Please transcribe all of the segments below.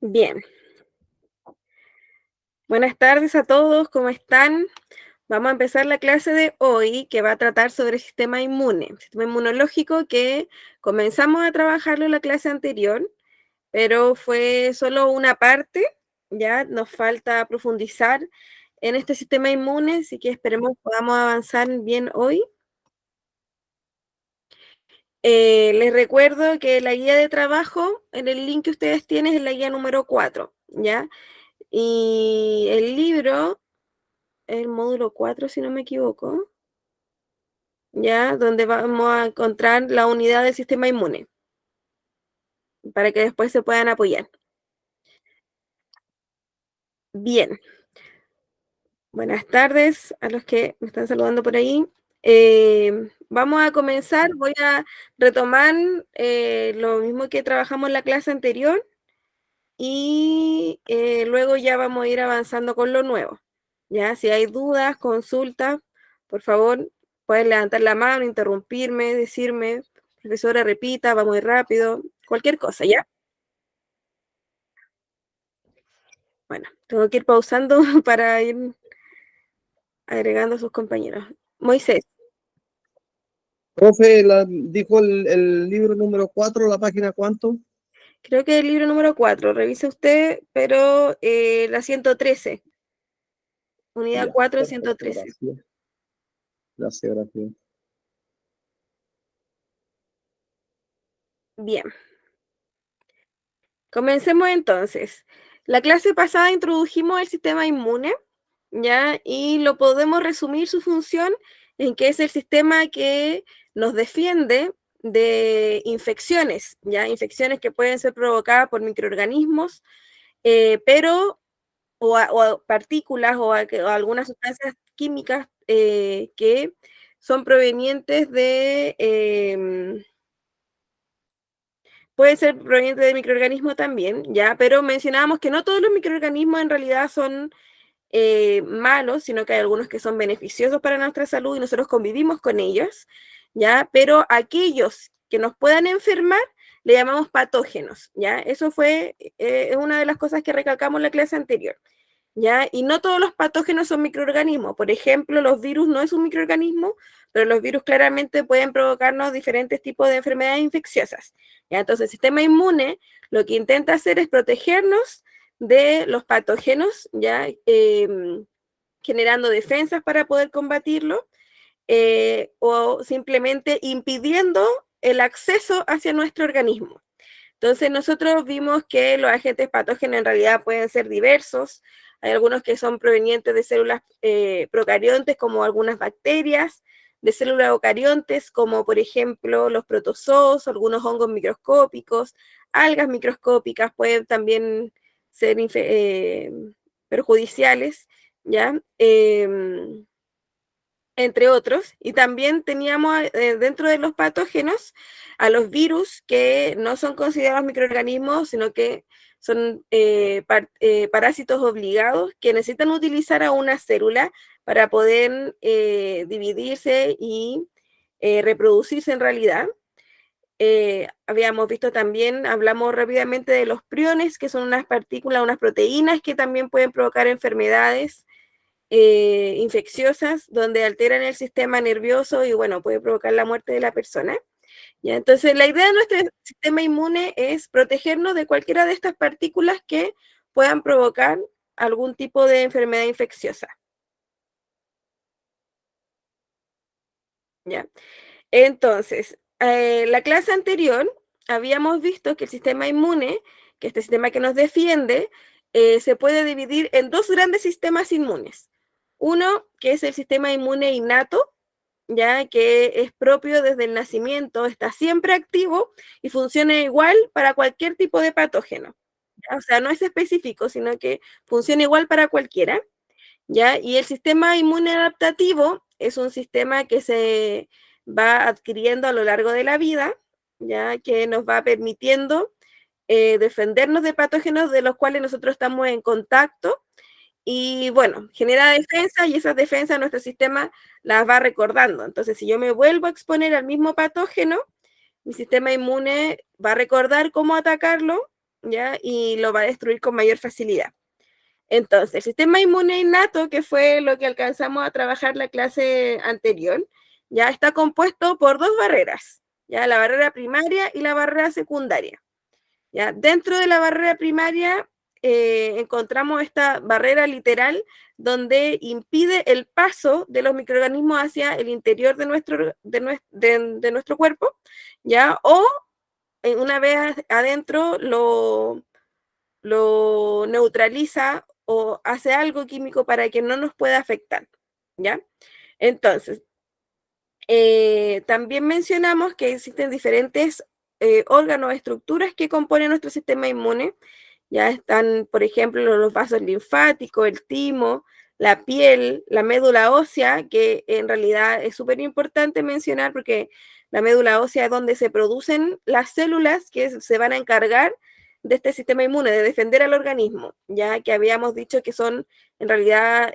Bien, buenas tardes a todos, ¿cómo están? Vamos a empezar la clase de hoy que va a tratar sobre el sistema inmunológico que comenzamos a trabajarlo en la clase anterior, pero fue solo una parte, ya nos falta profundizar en este sistema inmune, así que esperemos podamos avanzar bien hoy. Les recuerdo que la guía de trabajo en el link que ustedes tienen es la guía número 4, ¿ya? Y el libro el módulo 4 si no me equivoco, ya, donde vamos a encontrar la unidad del sistema inmune, para que después se puedan apoyar. Bien, buenas tardes a los que me están saludando por ahí. Vamos a comenzar, voy a retomar lo mismo que trabajamos en la clase anterior y luego ya vamos a ir avanzando con lo nuevo. Ya, si hay dudas, consultas, por favor, pueden levantar la mano, interrumpirme, decirme, profesora, repita, va muy rápido, cualquier cosa, ¿ya? Bueno, tengo que ir pausando para ir agregando a sus compañeros. Moisés, Profe, dijo el libro número 4, la página cuánto. creo que el libro número 4, revise usted, pero la 113, unidad Ya, 4, perfecto, 113. gracias. Gracias, gracias. Bien. Comencemos entonces. La clase pasada introdujimos el sistema inmune, ¿ya? Y lo podemos resumir su función en que es el sistema que nos defiende de infecciones, ¿ya? Infecciones que pueden ser provocadas por microorganismos, pero, o partículas o algunas sustancias químicas que son provenientes de puede ser proveniente de microorganismos también, ¿ya? Pero mencionábamos que no todos los microorganismos en realidad son malos, sino que hay algunos que son beneficiosos para nuestra salud y nosotros convivimos con ellos, ¿ya? Pero aquellos que nos puedan enfermar le llamamos patógenos, ¿ya? Eso fue una de las cosas que recalcamos en la clase anterior, ¿ya? Y no todos los patógenos son microorganismos. Por ejemplo, los virus no es un microorganismo, pero los virus claramente pueden provocarnos diferentes tipos de enfermedades infecciosas, ¿ya? Entonces, el sistema inmune lo que intenta hacer es protegernos de los patógenos, ¿ya? Generando defensas para poder combatirlo, o simplemente impidiendo el acceso hacia nuestro organismo. Entonces nosotros vimos que los agentes patógenos en realidad pueden ser diversos. Hay algunos que son provenientes de células procariontes, como algunas bacterias, de células eucariontes, como por ejemplo los protozoos, algunos hongos microscópicos, algas microscópicas pueden también ser perjudiciales, ¿ya? Entre otros, y también teníamos dentro de los patógenos a los virus que no son considerados microorganismos, sino que son parásitos obligados que necesitan utilizar a una célula para poder dividirse y reproducirse en realidad. Habíamos visto también, hablamos rápidamente de los priones, que son unas partículas, unas proteínas que también pueden provocar enfermedades infecciosas donde alteran el sistema nervioso y bueno, puede provocar la muerte de la persona. ¿Ya? Entonces, la idea de nuestro sistema inmune es protegernos de cualquiera de estas partículas que puedan provocar algún tipo de enfermedad infecciosa. ¿Ya? Entonces, la clase anterior habíamos visto que el sistema inmune, que este sistema que nos defiende, se puede dividir en dos grandes sistemas inmunes. Uno, que es el sistema inmune innato, ya que es propio desde el nacimiento, está siempre activo y funciona igual para cualquier tipo de patógeno. ¿Ya? O sea, no es específico, sino que funciona igual para cualquiera. ¿Ya? Y el sistema inmune adaptativo es un sistema que se va adquiriendo a lo largo de la vida, ya que nos va permitiendo defendernos de patógenos de los cuales nosotros estamos en contacto y bueno, genera defensa y esas defensas nuestro sistema las va recordando. Entonces, si yo me vuelvo a exponer al mismo patógeno, mi sistema inmune va a recordar cómo atacarlo ¿ya? Y lo va a destruir con mayor facilidad. Entonces, el sistema inmune innato, que fue lo que alcanzamos a trabajar la clase anterior, ya está compuesto por dos barreras, ya la barrera primaria y la barrera secundaria. ¿Ya? Dentro de la barrera primaria encontramos esta barrera literal donde impide el paso de los microorganismos hacia el interior de nuestro cuerpo, ¿ya? O una vez adentro lo neutraliza o hace algo químico para que no nos pueda afectar, ¿ya? Entonces, también mencionamos que existen diferentes órganos, estructuras que componen nuestro sistema inmune. Ya están, por ejemplo, los vasos linfáticos, el timo, la piel, la médula ósea, que en realidad es súper importante mencionar porque la médula ósea es donde se producen las células que se van a encargar de este sistema inmune, de defender al organismo, ya que habíamos dicho que son en realidad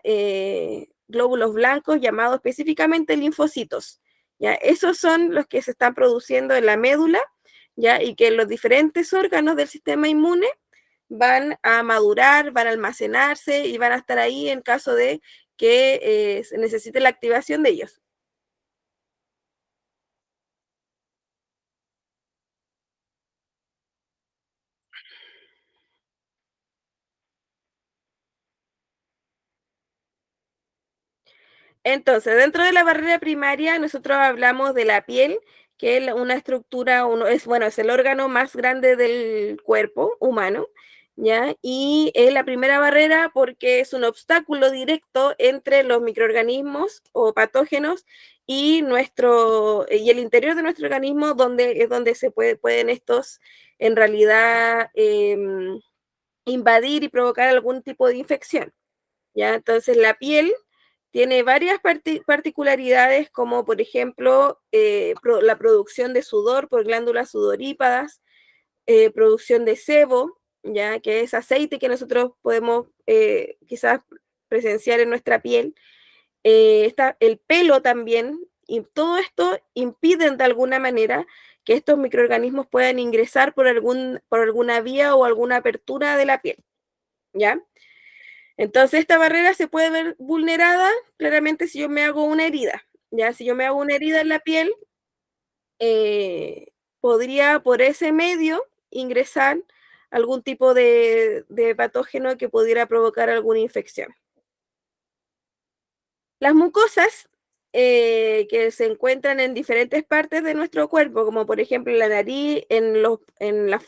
glóbulos blancos llamados específicamente linfocitos. ¿Ya? Esos son los que se están produciendo en la médula, ¿ya? Y que los diferentes órganos del sistema inmune van a madurar, van a almacenarse y van a estar ahí en caso de que se necesite la activación de ellos. Entonces, dentro de la barrera primaria, nosotros hablamos de la piel, que es una estructura, bueno, es el órgano más grande del cuerpo humano, ¿ya? Y es la primera barrera porque es un obstáculo directo entre los microorganismos o patógenos y el interior de nuestro organismo, donde es donde pueden estos en realidad invadir y provocar algún tipo de infección. ¿Ya? Entonces la piel tiene varias particularidades como por ejemplo la producción de sudor por glándulas sudorípadas, producción de sebo, ya que es aceite que nosotros podemos quizás presenciar en nuestra piel, el pelo también, y todo esto impiden de alguna manera que estos microorganismos puedan ingresar por alguna vía o alguna apertura de la piel, ¿ya? Entonces, esta barrera se puede ver vulnerada claramente si yo me hago una herida. Ya, si yo me hago una herida en la piel, podría por ese medio ingresar algún tipo de patógeno que pudiera provocar alguna infección. Las mucosas que se encuentran en diferentes partes de nuestro cuerpo, como por ejemplo en la nariz, en la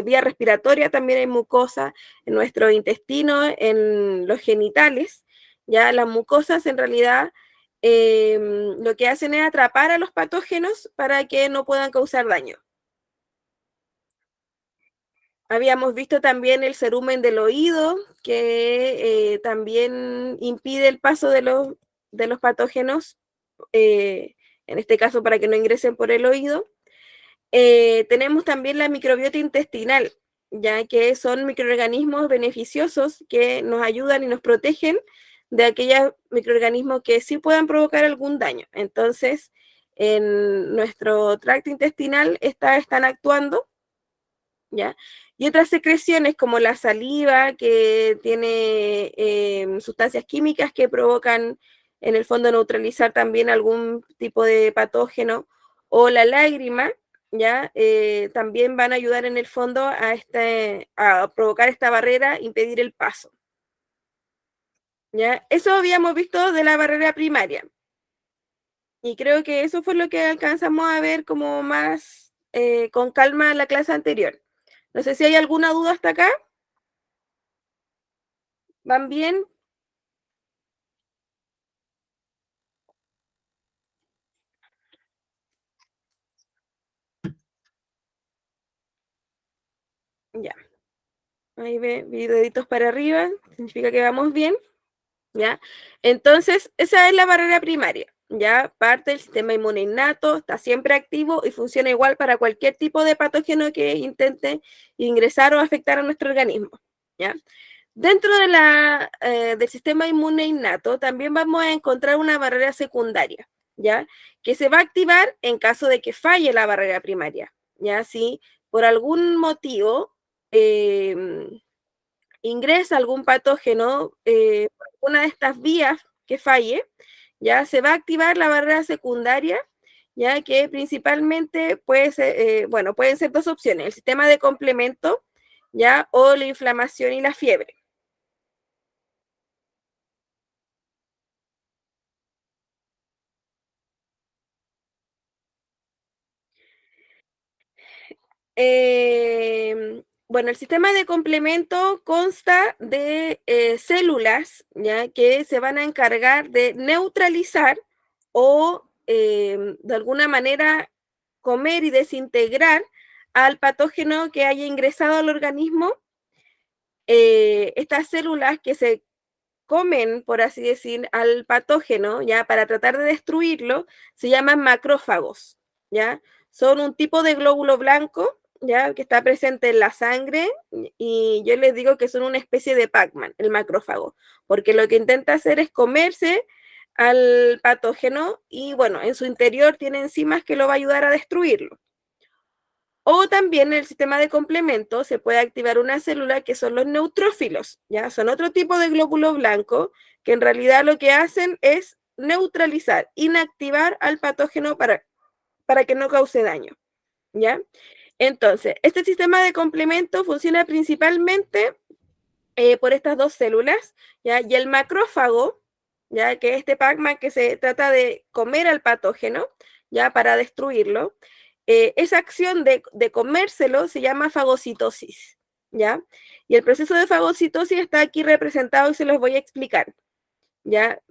vía respiratoria también hay mucosa, en nuestro intestino, en los genitales. Ya las mucosas en realidad lo que hacen es atrapar a los patógenos para que no puedan causar daño. Habíamos visto también el cerumen del oído, que también impide el paso de los patógenos, en este caso para que no ingresen por el oído. Tenemos también la microbiota intestinal, ya que son microorganismos beneficiosos que nos ayudan y nos protegen de aquellos microorganismos que sí puedan provocar algún daño. Entonces, en nuestro tracto intestinal están actuando, ¿ya? Y otras secreciones como la saliva, que tiene sustancias químicas que provocan en el fondo neutralizar también algún tipo de patógeno, o la lágrima, ¿ya? También van a ayudar en el fondo a provocar esta barrera, impedir el paso, ¿ya? Eso habíamos visto de la barrera primaria. Y creo que eso fue lo que alcanzamos a ver como más con calma en la clase anterior. No sé si hay alguna duda hasta acá. ¿Van bien? Ya. Ahí ve, vi deditos para arriba, significa que vamos bien, ¿ya? Entonces, esa es la barrera primaria, ¿ya? Parte del sistema inmune innato, está siempre activo y funciona igual para cualquier tipo de patógeno que intente ingresar o afectar a nuestro organismo, ¿ya? Dentro del sistema inmune innato también vamos a encontrar una barrera secundaria, ¿ya? Que se va a activar en caso de que falle la barrera primaria, ¿ya? Si por algún motivo ingresa algún patógeno por una de estas vías que falle, ya se va a activar la barrera secundaria, ya que principalmente puede ser, bueno, pueden ser dos opciones, el sistema de complemento, ya, o la inflamación y la fiebre. Bueno, el sistema de complemento consta de células, ¿ya? Que se van a encargar de neutralizar o de alguna manera comer y desintegrar al patógeno que haya ingresado al organismo. Estas células que se comen, por así decir, al patógeno, ¿ya? Para tratar de destruirlo, se llaman macrófagos, ¿ya? Son un tipo de glóbulo blanco, ¿ya? Que está presente en la sangre y yo les digo que son una especie de Pac-Man, el macrófago, porque lo que intenta hacer es comerse al patógeno y, bueno, en su interior tiene enzimas que lo va a ayudar a destruirlo. O también en el sistema de complemento se puede activar una célula que son los neutrófilos, ¿ya? Son otro tipo de glóbulo blanco que en realidad lo que hacen es neutralizar, inactivar al patógeno para que no cause daño, ¿ya? Entonces, este sistema de complemento funciona principalmente por estas dos células, ¿ya? Y el macrófago, ¿ya? Que es este Pac-Man que se trata de comer al patógeno, ¿ya? Para destruirlo. Esa acción de comérselo se llama fagocitosis, ¿ya? Y el proceso de fagocitosis está aquí representado y se los voy a explicar, ¿ya?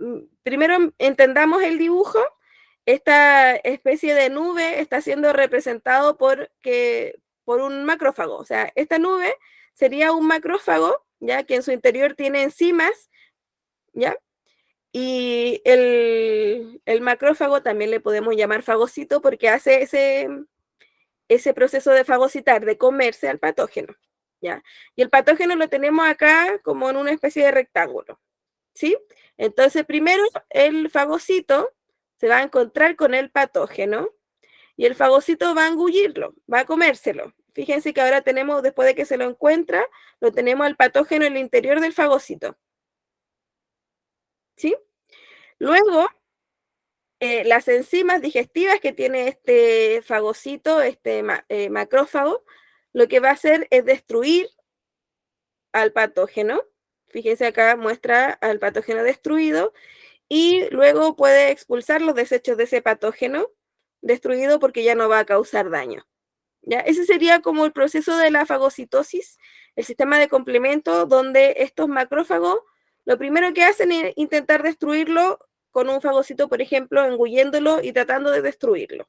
Primero entendamos el dibujo. Esta especie de nube está siendo representado por un macrófago, o sea, esta nube sería un macrófago, ¿ya? Que en su interior tiene enzimas, ¿ya? Y el macrófago también le podemos llamar fagocito porque hace ese proceso de fagocitar, de comerse al patógeno, ¿ya? Y el patógeno lo tenemos acá como en una especie de rectángulo, ¿sí? Entonces, primero el fagocito se va a encontrar con el patógeno y el fagocito va a engullirlo, va a comérselo. Fíjense que ahora tenemos, después de que se lo encuentra, lo tenemos al patógeno en el interior del fagocito, ¿sí? Luego, las enzimas digestivas que tiene este fagocito, este macrófago, lo que va a hacer es destruir al patógeno. Fíjense acá muestra al patógeno destruido y luego puede expulsar los desechos de ese patógeno destruido porque ya no va a causar daño, ¿ya? Ese sería como el proceso de la fagocitosis, el sistema de complemento donde estos macrófagos lo primero que hacen es intentar destruirlo con un fagocito, por ejemplo, engulléndolo y tratando de destruirlo.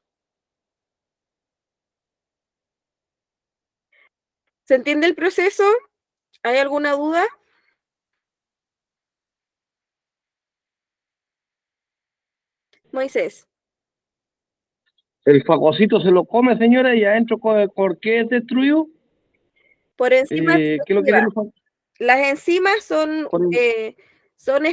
¿Se entiende el proceso? ¿Hay alguna duda? Moisés, El fagocito se lo come, señora, y adentro, ¿por qué es destruido? por enzimas ¿Qué es lo que digestivas. tiene el fagocito? Las enzimas son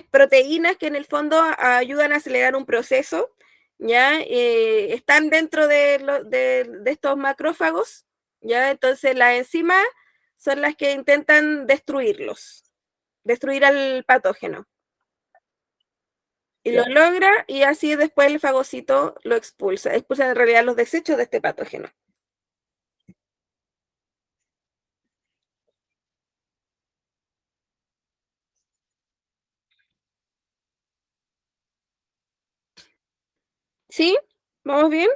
proteínas que en el fondo ayudan a acelerar un proceso, ¿ya? Están dentro de estos macrófagos, ¿ya? Entonces las enzimas son las que intentan destruir al patógeno. Y lo logra y así después el fagocito lo expulsa en realidad los desechos de este patógeno. ¿Sí? ¿Vamos bien?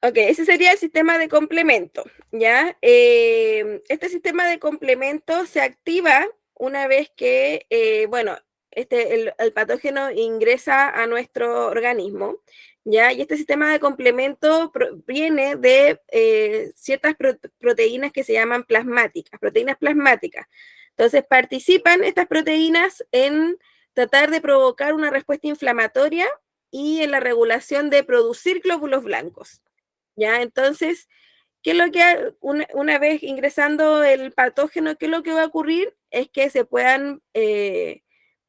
Ok, ese sería el sistema de complemento, ¿ya? Este sistema de complemento se activa una vez que, bueno, el patógeno ingresa a nuestro organismo, ¿ya? Y este sistema de complemento viene de ciertas proteínas que se llaman plasmáticas, proteínas plasmáticas. Entonces, participan estas proteínas en tratar de provocar una respuesta inflamatoria y en la regulación de producir glóbulos blancos. ¿Ya? Entonces, ¿qué es lo que una vez ingresando el patógeno, qué es lo que va a ocurrir? Es que se puedan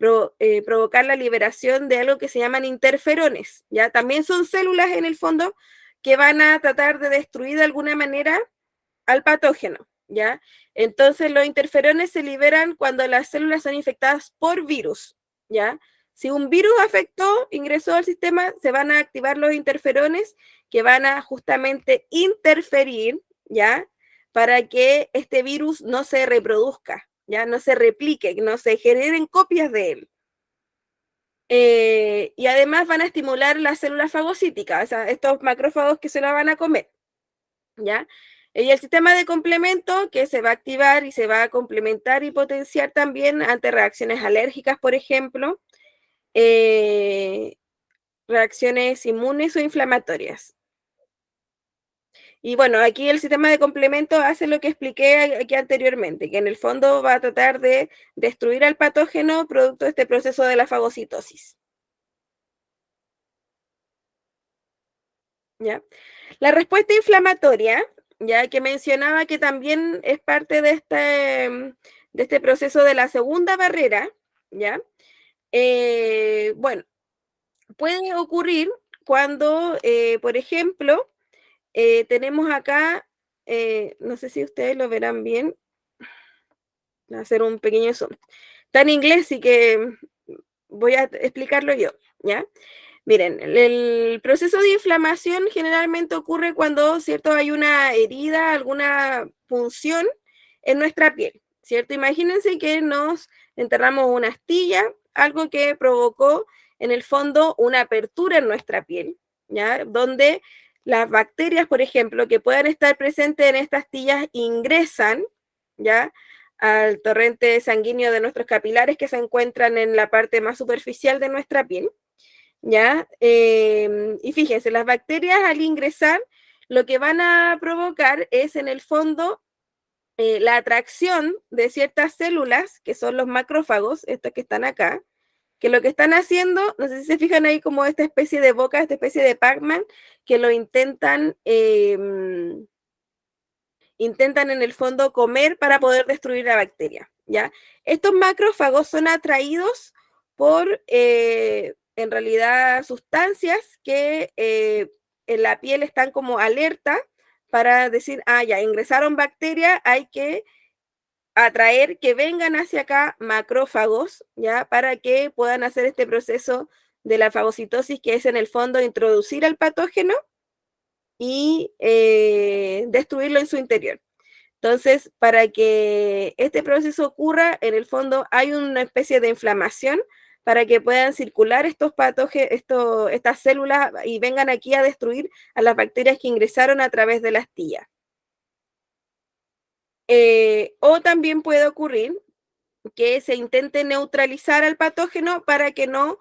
provocar la liberación de algo que se llaman interferones, ¿ya? También son células en el fondo que van a tratar de destruir de alguna manera al patógeno, ¿ya? Entonces los interferones se liberan cuando las células son infectadas por virus, ¿ya? Si un virus afectó, ingresó al sistema, se van a activar los interferones que van a justamente interferir, ¿ya? Para que este virus no se reproduzca, ¿ya? No se replique, no se generen copias de él. Y además van a estimular las células fagocíticas, o sea, estos macrófagos que se la van a comer, ¿ya? Y el sistema de complemento que se va a activar y se va a complementar y potenciar también ante reacciones alérgicas, por ejemplo, reacciones inmunes o inflamatorias. Y bueno, aquí el sistema de complemento hace lo que expliqué aquí anteriormente, que en el fondo va a tratar de destruir al patógeno producto de este proceso de la fagocitosis. ¿Ya? La respuesta inflamatoria, ya que mencionaba que también es parte de este proceso de la segunda barrera, ¿ya? Bueno, puede ocurrir cuando, por ejemplo, tenemos acá, no sé si ustedes lo verán bien, voy a hacer un pequeño zoom. Está en inglés, así que voy a explicarlo yo, ¿ya? Miren, el proceso de inflamación generalmente ocurre cuando, ¿cierto? Hay una herida, alguna punción en nuestra piel, ¿cierto? Imagínense que nos enterramos una astilla, algo que provocó en el fondo una apertura en nuestra piel, ¿ya? Donde las bacterias, por ejemplo, que puedan estar presentes en estas astillas ingresan, ¿ya? Al torrente sanguíneo de nuestros capilares que se encuentran en la parte más superficial de nuestra piel. ¿Ya? Y fíjense, las bacterias al ingresar lo que van a provocar es en el fondo la atracción de ciertas células, que son los macrófagos, estos que están acá, que lo que están haciendo, no sé si se fijan ahí como esta especie de boca, esta especie de Pac-Man, que lo intentan en el fondo comer para poder destruir la bacteria, ¿ya? Estos macrófagos son atraídos por, en realidad, sustancias que en la piel están como alerta para decir, ah, ya, ingresaron bacterias, hay que atraer que vengan hacia acá macrófagos, ¿ya? Para que puedan hacer este proceso de la fagocitosis, que es en el fondo introducir al patógeno y destruirlo en su interior. Entonces, para que este proceso ocurra, en el fondo hay una especie de inflamación para que puedan circular estos patógenos, estas células y vengan aquí a destruir a las bacterias que ingresaron a través de la astilla. O también puede ocurrir que se intente neutralizar al patógeno para que no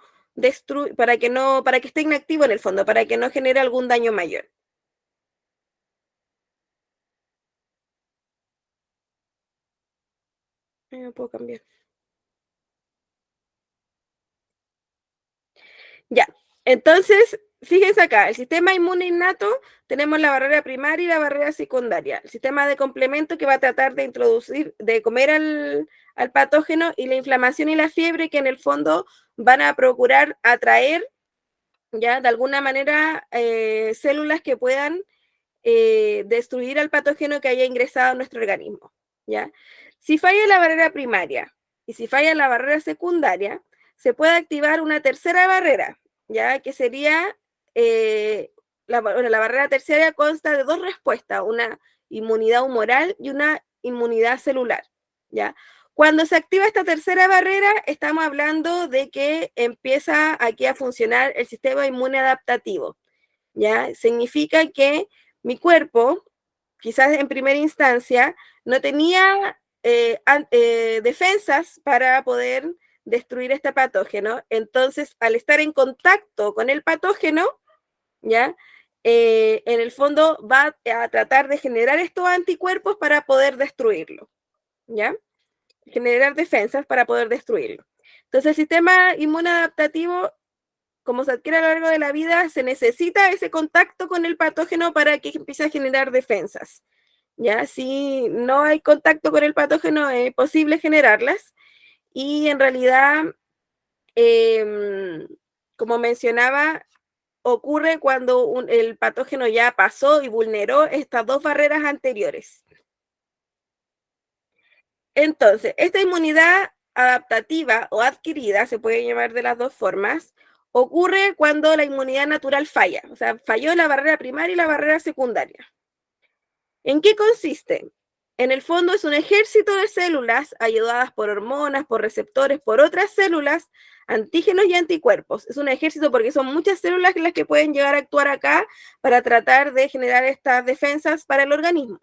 para que esté inactivo en el fondo, para que no genere algún daño mayor. Puedo cambiar. Ya, entonces, fíjense acá, el sistema inmune innato, tenemos la barrera primaria y la barrera secundaria. El sistema de complemento que va a tratar de introducir, de comer al patógeno, y la inflamación y la fiebre que en el fondo van a procurar atraer, ya, de alguna manera, células que puedan destruir al patógeno que haya ingresado a nuestro organismo, ¿ya? Si falla la barrera primaria y si falla la barrera secundaria, se puede activar una tercera barrera, ¿ya? Que sería, la barrera terciaria consta de dos respuestas, una inmunidad humoral y una inmunidad celular, ¿ya? Cuando se activa esta tercera barrera, estamos hablando de que empieza aquí a funcionar el sistema inmune adaptativo, ¿ya? Significa que mi cuerpo, quizás en primera instancia, no tenía defensas para poder destruir este patógeno. Entonces, al estar en contacto con el patógeno, ¿ya? En el fondo va a tratar de generar estos anticuerpos para poder destruirlo, ¿ya? Generar defensas para poder destruirlo. Entonces, el sistema inmunoadaptativo, como se adquiere a lo largo de la vida, se necesita ese contacto con el patógeno para que empiece a generar defensas. ¿Ya? Si no hay contacto con el patógeno, es posible generarlas. Y en realidad, como mencionaba, ocurre cuando el patógeno ya pasó y vulneró estas dos barreras anteriores. Entonces, esta inmunidad adaptativa o adquirida, se puede llamar de las dos formas, ocurre cuando la inmunidad natural falla, o sea, falló la barrera primaria y la barrera secundaria. ¿En qué consiste? En el fondo es un ejército de células ayudadas por hormonas, por receptores, por otras células, antígenos y anticuerpos. Es un ejército porque son muchas células las que pueden llegar a actuar acá para tratar de generar estas defensas para el organismo,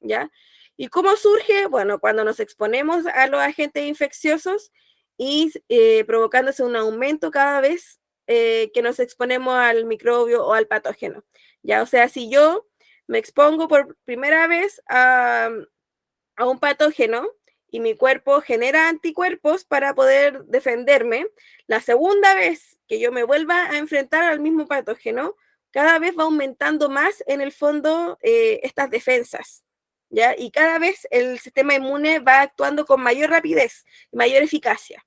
¿ya? ¿Y cómo surge? Bueno, cuando nos exponemos a los agentes infecciosos y provocándose un aumento cada vez que nos exponemos al microbio o al patógeno, ¿ya? O sea, si yo me expongo por primera vez a un patógeno y mi cuerpo genera anticuerpos para poder defenderme, la segunda vez que yo me vuelva a enfrentar al mismo patógeno, cada vez va aumentando más en el fondo estas defensas, ¿ya? Y cada vez el sistema inmune va actuando con mayor rapidez y mayor eficacia.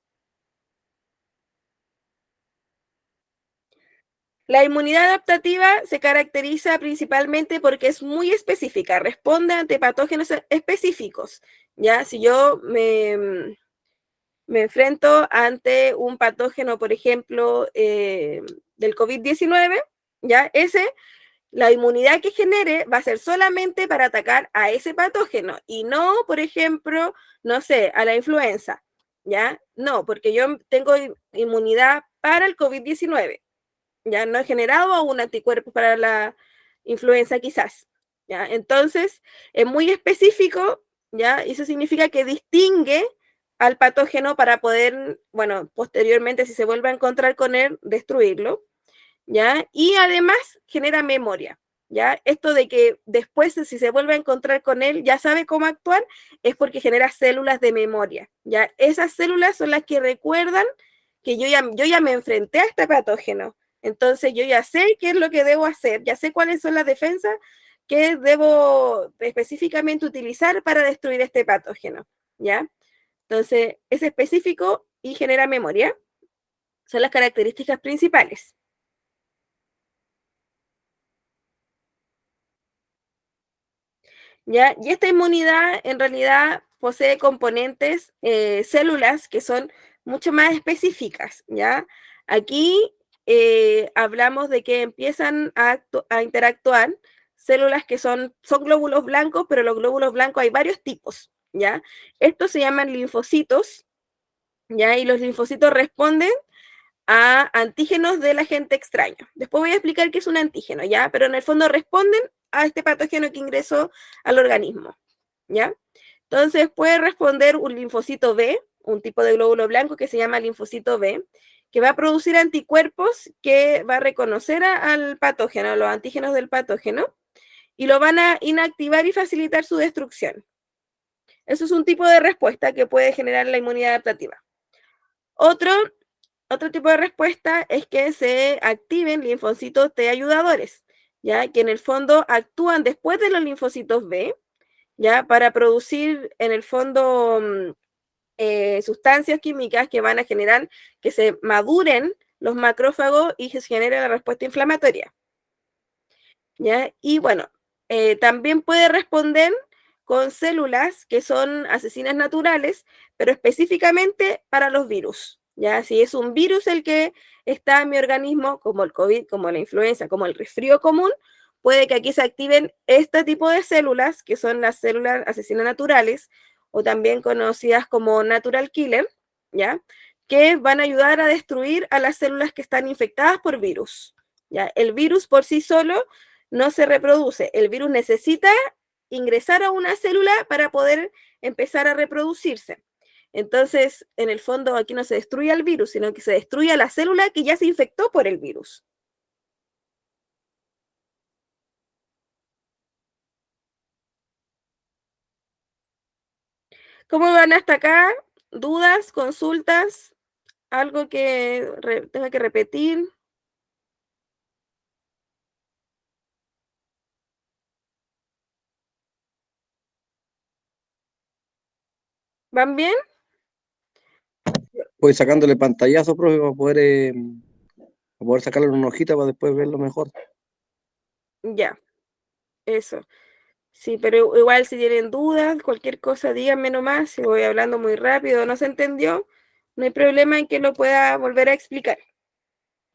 La inmunidad adaptativa se caracteriza principalmente porque es muy específica, responde ante patógenos específicos. Ya, si yo me enfrento ante un patógeno, por ejemplo, del COVID-19, ya, la inmunidad que genere va a ser solamente para atacar a ese patógeno y no, por ejemplo, no sé, a la influenza, ¿ya? No, porque yo tengo inmunidad para el COVID-19. Ya no he generado aún anticuerpos para la influenza quizás, ¿ya? Entonces, es muy específico, ¿ya? Y eso significa que distingue al patógeno para poder, bueno, posteriormente, si se vuelve a encontrar con él, destruirlo, ¿ya? Y además genera memoria, ¿ya? Esto de que después, si se vuelve a encontrar con él, ya sabe cómo actuar, es porque genera células de memoria, ¿ya? Esas células son las que recuerdan que yo ya me enfrenté a este patógeno, entonces yo ya sé qué es lo que debo hacer, ya sé cuáles son las defensas que debo específicamente utilizar para destruir este patógeno, ¿ya? Entonces, es específico y genera memoria, son las características principales. ¿Ya? Y esta inmunidad en realidad posee componentes, células que son mucho más específicas, ¿ya? Aquí hablamos de que empiezan a interactuar células que son glóbulos blancos, pero los glóbulos blancos hay varios tipos, ¿ya? Estos se llaman linfocitos, ¿ya? Y los linfocitos responden a antígenos del agente extraño. Después voy a explicar qué es un antígeno, ¿ya? Pero en el fondo responden a este patógeno que ingresó al organismo, ¿ya? Entonces puede responder un linfocito B, un tipo de glóbulo blanco que se llama linfocito B, que va a producir anticuerpos que va a reconocer al patógeno, a los antígenos del patógeno, y lo van a inactivar y facilitar su destrucción. Eso es un tipo de respuesta que puede generar la inmunidad adaptativa. Otro Otro tipo de respuesta es que se activen linfocitos T ayudadores, ¿ya? Que en el fondo actúan después de los linfocitos B, ¿ya? Para producir en el fondo sustancias químicas que van a generar que se maduren los macrófagos y que se genere la respuesta inflamatoria, ¿ya? Y bueno, también puede responder con células que son asesinas naturales, pero específicamente para los virus. Ya, si es un virus el que está en mi organismo, como el COVID, como la influenza, como el resfrío común, puede que aquí se activen este tipo de células, que son las células asesinas naturales, o también conocidas como natural killer, ¿ya? Que van a ayudar a destruir a las células que están infectadas por virus. ¿Ya? El virus por sí solo no se reproduce. El virus necesita ingresar a una célula para poder empezar a reproducirse. Entonces, en el fondo, aquí no se destruye al virus, sino que se destruye a la célula que ya se infectó por el virus. ¿Cómo van hasta acá? ¿Dudas? ¿Consultas? ¿Algo que tenga que repetir? ¿Van bien? Voy sacándole pantallazo, profe, para poder sacarle una hojita para después verlo mejor. Ya, eso. Sí, pero igual si tienen dudas, cualquier cosa, díganme nomás. Si voy hablando muy rápido, no se entendió, no hay problema en que lo pueda volver a explicar.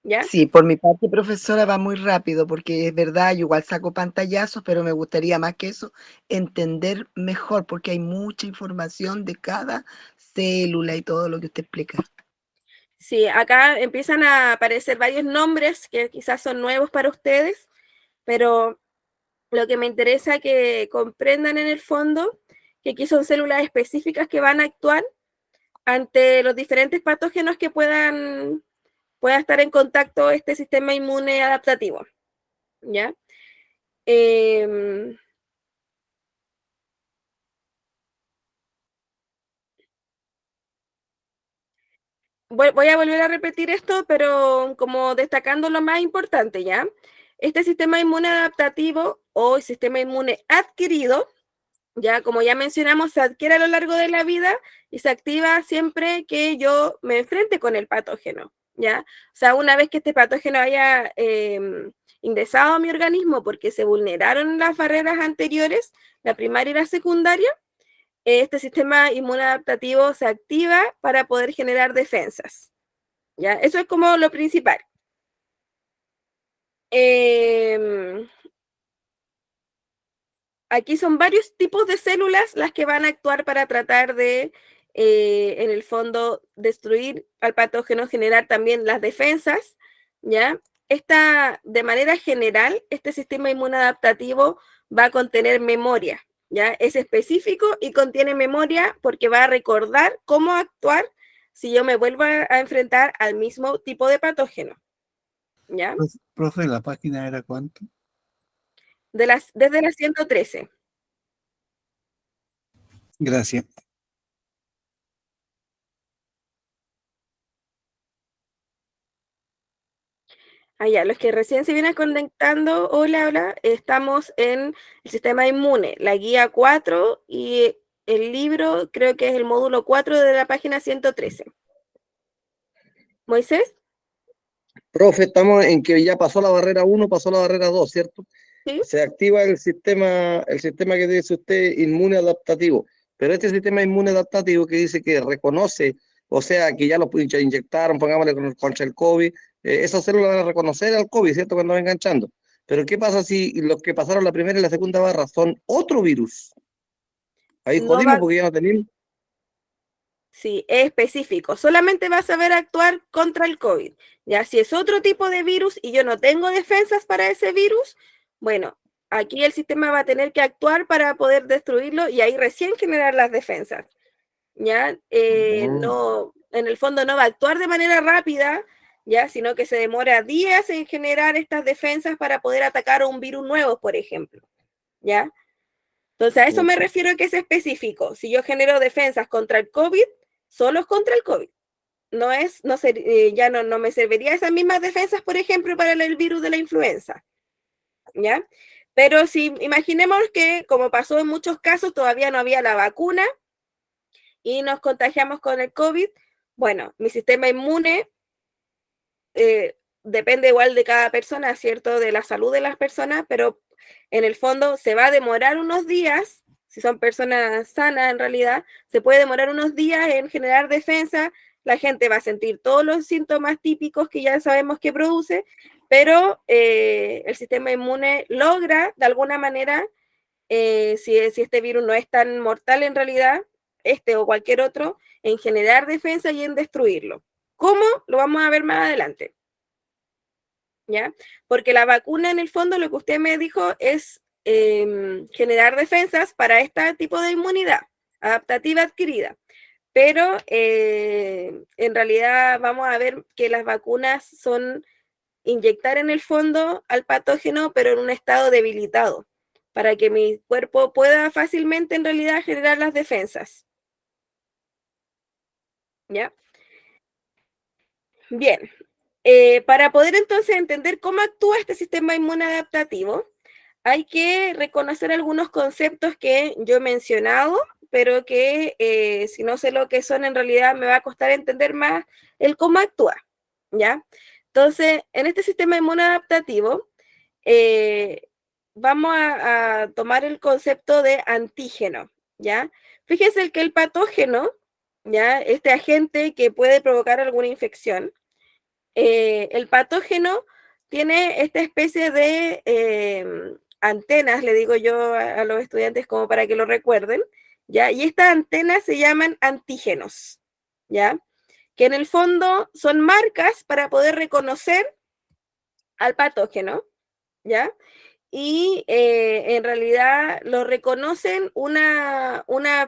¿Ya? Sí, por mi parte, profesora, va muy rápido porque es verdad, yo igual saco pantallazos, pero me gustaría más que eso entender mejor porque hay mucha información de cada célula y todo lo que usted explica. Sí, acá empiezan a aparecer varios nombres que quizás son nuevos para ustedes, pero lo que me interesa que comprendan en el fondo, que aquí son células específicas que van a actuar ante los diferentes patógenos que pueda estar en contacto este sistema inmune adaptativo. ¿Ya? Voy a volver a repetir esto, pero como destacando lo más importante, ¿ya? Este sistema inmune adaptativo o sistema inmune adquirido, ya como ya mencionamos, se adquiere a lo largo de la vida y se activa siempre que yo me enfrente con el patógeno, ¿ya? O sea, una vez que este patógeno haya ingresado a mi organismo porque se vulneraron las barreras anteriores, la primaria y la secundaria, este sistema inmunadaptativo se activa para poder generar defensas, ¿ya? Eso es como lo principal. Aquí son varios tipos de células las que van a actuar para tratar de, en el fondo, destruir al patógeno, generar también las defensas, ¿ya? De manera general, este sistema inmunadaptativo va a contener memoria, ¿ya? Es específico y contiene memoria porque va a recordar cómo actuar si yo me vuelvo a enfrentar al mismo tipo de patógeno, ¿ya? Profe, ¿la página era cuánto? Desde la 113. Gracias. Allá, los que recién se vienen conectando, hola, hola, estamos en el sistema inmune, la guía 4 y el libro creo que es el módulo 4 de la página 113. Moisés, Profe, estamos en que ya pasó la barrera 1, pasó la barrera 2, ¿cierto? ¿sí? Se activa el sistema que dice usted inmune adaptativo, pero este sistema inmune adaptativo que dice que reconoce, o sea, que ya lo inyectaron, pongámosle contra el COVID, esas células van a reconocer al COVID, ¿cierto? Cuando va enganchando. Pero ¿qué pasa si los que pasaron la primera y la segunda barra son otro virus? Ahí No jodimos va, porque ya no tenemos. sí, es específico, solamente va a saber actuar contra el COVID. Ya si es otro tipo de virus y yo no tengo defensas para ese virus, bueno, aquí el sistema va a tener que actuar para poder destruirlo y ahí recién generar las defensas. ¿Ya? No, en el fondo no va a actuar de manera rápida, ¿ya? Sino que se demora días en generar estas defensas para poder atacar a un virus nuevo, por ejemplo, ¿ya? Entonces a eso me refiero que es específico. Si yo genero defensas contra el COVID, solo es contra el COVID. No es, no ya no me serviría esas mismas defensas, por ejemplo, para el virus de la influenza, ¿ya? Pero si imaginemos que, como pasó en muchos casos, todavía no había la vacuna, y nos contagiamos con el COVID, bueno, mi sistema inmune depende igual de cada persona, ¿cierto? De la salud de las personas, pero en el fondo se va a demorar unos días, si son personas sanas en realidad, se puede demorar unos días en generar defensa, la gente va a sentir todos los síntomas típicos que ya sabemos que produce, pero el sistema inmune logra de alguna manera, si este virus no es tan mortal en realidad, este o cualquier otro, en generar defensa y en destruirlo. ¿Cómo? Lo vamos a ver más adelante. ¿Ya? Porque la vacuna, en el fondo, lo que usted me dijo es generar defensas para este tipo de inmunidad adaptativa adquirida. Pero en realidad vamos a ver que las vacunas son inyectar en el fondo al patógeno, pero en un estado debilitado, para que mi cuerpo pueda fácilmente en realidad generar las defensas. ¿Ya? Bien. Para poder entonces entender cómo actúa este sistema inmune adaptativo, hay que reconocer algunos conceptos que yo he mencionado, pero que si no sé lo que son, en realidad me va a costar entender más el cómo actúa, ¿ya? Entonces, en este sistema inmunoadaptativo, vamos a tomar el concepto de antígeno, ¿ya? Fíjense que el patógeno, ¿ya? Este agente que puede provocar alguna infección, el patógeno tiene esta especie de antenas, le digo yo a los estudiantes como para que lo recuerden, ¿ya? Y estas antenas se llaman antígenos, ¿ya? Que en el fondo son marcas para poder reconocer al patógeno, ¿ya? Y en realidad lo reconocen una una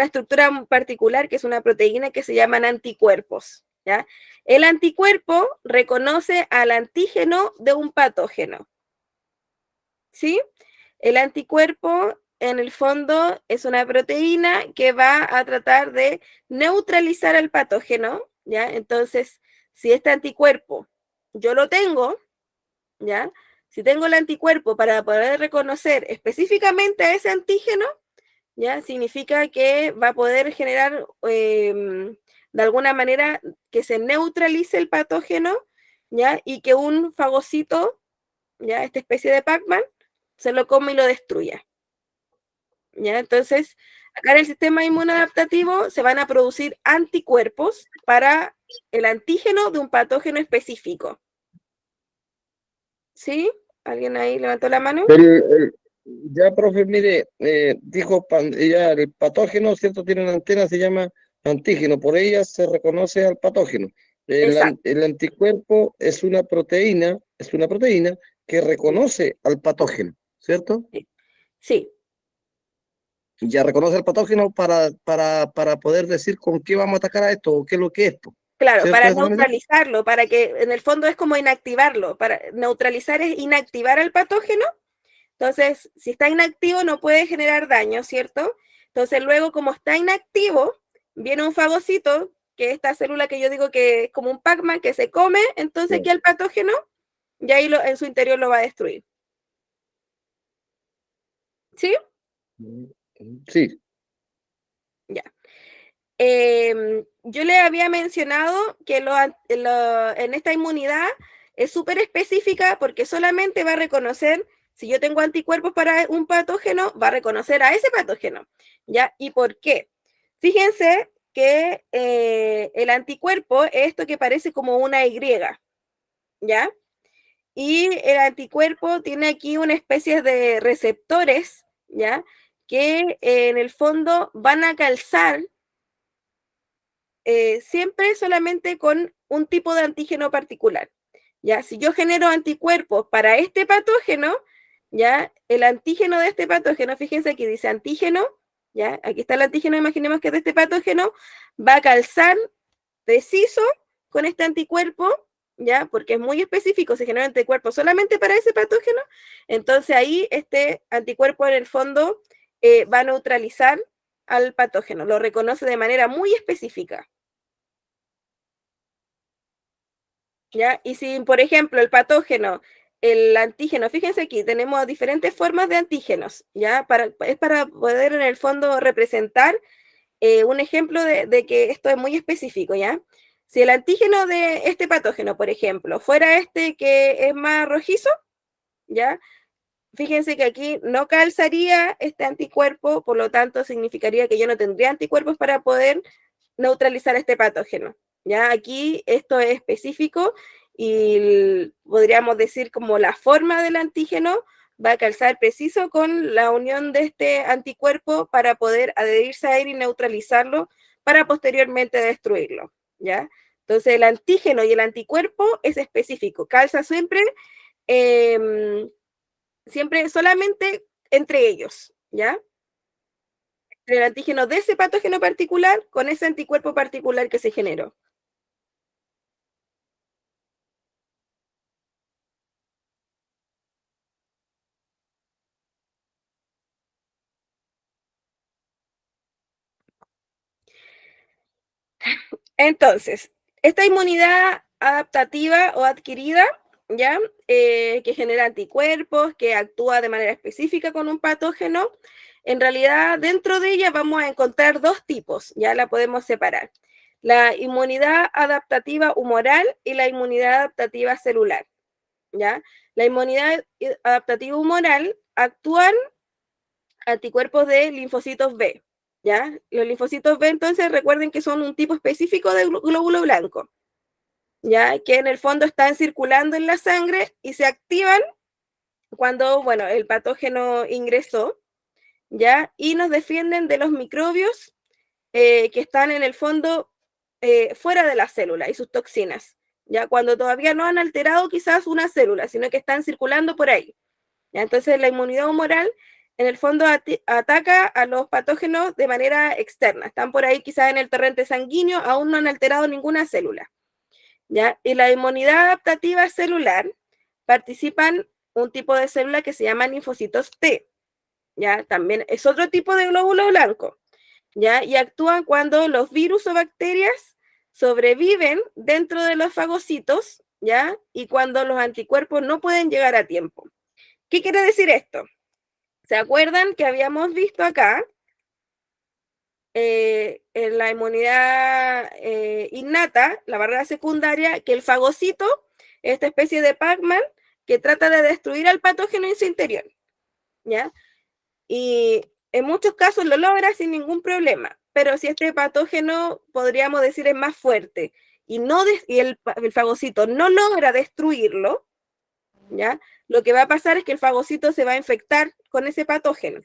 estructura particular que es una proteína que se llaman anticuerpos, ¿ya? El anticuerpo reconoce al antígeno de un patógeno, ¿sí? El anticuerpo, en el fondo, es una proteína que va a tratar de neutralizar al patógeno, ¿ya? Entonces, si este anticuerpo yo lo tengo, ¿ya? Si tengo el anticuerpo para poder reconocer específicamente a ese antígeno, ¿ya? Significa que va a poder generar de alguna manera que se neutralice el patógeno, ¿ya? Y que un fagocito, ¿ya? Esta especie de Pac-Man, se lo come y lo destruya, ¿ya? Entonces, acá en el sistema inmunoadaptativo se van a producir anticuerpos para el antígeno de un patógeno específico. ¿Sí? ¿Alguien ahí levantó la mano? Pero, ya, profe, mire, dijo ya el patógeno, ¿cierto? Tiene una antena, se llama antígeno, por ella se reconoce al patógeno. Exacto. El anticuerpo es una proteína que reconoce al patógeno, ¿cierto? Sí, Ya reconoce al patógeno para poder decir con qué vamos a atacar a esto o qué es lo que es, po, claro, ¿cierto? para ¿De esa manera? neutralizarlo, para que en el fondo es como inactivarlo. Para neutralizar es inactivar al patógeno. Entonces, si está inactivo no puede generar daño, ¿cierto? Entonces, luego como está inactivo, viene un fagocito, que es esta célula que yo digo que es como un Pac-Man que se come, entonces aquí Sí. al patógeno, y ahí en su interior lo va a destruir. ¿Sí? Sí. Ya. Yo le había mencionado que en esta inmunidad es súper específica porque solamente va a reconocer, si yo tengo anticuerpos para un patógeno, va a reconocer a ese patógeno, ¿ya? ¿Y por qué? Fíjense que el anticuerpo es esto que parece como una Y, ¿ya? Y el anticuerpo tiene aquí una especie de receptores, ¿ya? Que en el fondo van a calzar siempre solamente con un tipo de antígeno particular. Ya, si yo genero anticuerpos para este patógeno, ya, el antígeno de este patógeno, fíjense aquí dice antígeno, ya, aquí está el antígeno, imaginemos que de este patógeno, va a calzar preciso con este anticuerpo, ya, porque es muy específico, se genera anticuerpo solamente para ese patógeno, entonces ahí este anticuerpo en el fondo va a neutralizar al patógeno, lo reconoce de manera muy específica. ¿Ya? Y si, por ejemplo, el patógeno, el antígeno, fíjense aquí, tenemos diferentes formas de antígenos, ¿ya? Es para poder en el fondo representar un ejemplo de que esto es muy específico, ¿ya? Si el antígeno de este patógeno, por ejemplo, fuera este que es más rojizo, ¿ya? Fíjense que aquí no calzaría este anticuerpo, por lo tanto significaría que yo no tendría anticuerpos para poder neutralizar este patógeno. Ya aquí esto es específico y podríamos decir como la forma del antígeno va a calzar preciso con la unión de este anticuerpo para poder adherirse a él y neutralizarlo para posteriormente destruirlo, ¿ya? Entonces el antígeno y el anticuerpo es específico, calza siempre, siempre solamente entre ellos, ¿ya? El antígeno de ese patógeno particular con ese anticuerpo particular que se generó. Entonces, esta inmunidad adaptativa o adquirida, ¿ya? Que genera anticuerpos, que actúa de manera específica con un patógeno, en realidad dentro de ella vamos a encontrar dos tipos, ya la podemos separar. La inmunidad adaptativa humoral y la inmunidad adaptativa celular, ¿ya? La inmunidad adaptativa humoral actúan anticuerpos de linfocitos B, ¿ya? Los linfocitos B, entonces, recuerden que son un tipo específico de glóbulo blanco, ¿ya? Que en el fondo están circulando en la sangre y se activan cuando, bueno, el patógeno ingresó, ¿ya? Y nos defienden de los microbios que están en el fondo fuera de la célula y sus toxinas, ¿ya? Cuando todavía no han alterado quizás una célula, sino que están circulando por ahí, ¿ya? Entonces la inmunidad humoral en el fondo ataca a los patógenos de manera externa, están por ahí quizás en el torrente sanguíneo, aún no han alterado ninguna célula, ¿ya? Y la inmunidad adaptativa celular participan un tipo de célula que se llama linfocitos T, ¿ya? También es otro tipo de glóbulo blanco, ¿ya? Y actúan cuando los virus o bacterias sobreviven dentro de los fagocitos, ¿ya? Y cuando los anticuerpos no pueden llegar a tiempo. ¿Qué quiere decir esto? ¿Se acuerdan que habíamos visto acá en la inmunidad innata, la barrera secundaria, que el fagocito es esta especie de Pac-Man que trata de destruir al patógeno en su interior, ¿ya? Y en muchos casos lo logra sin ningún problema, pero si este patógeno, podríamos decir, es más fuerte y, el fagocito no logra destruirlo, ¿ya? Lo que va a pasar es que el fagocito se va a infectar con ese patógeno,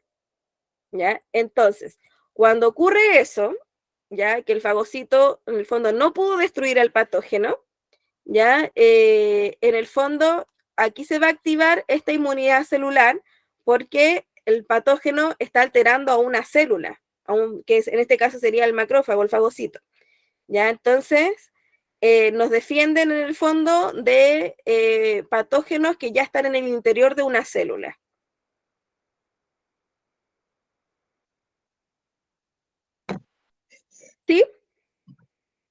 ¿ya? Entonces, cuando ocurre eso, ya que el fagocito en el fondo no pudo destruir al patógeno, ya en el fondo aquí se va a activar esta inmunidad celular porque el patógeno está alterando a una célula, que en este caso sería el macrófago, el fagocito, ya entonces nos defienden en el fondo de patógenos que ya están en el interior de una célula. ¿Sí?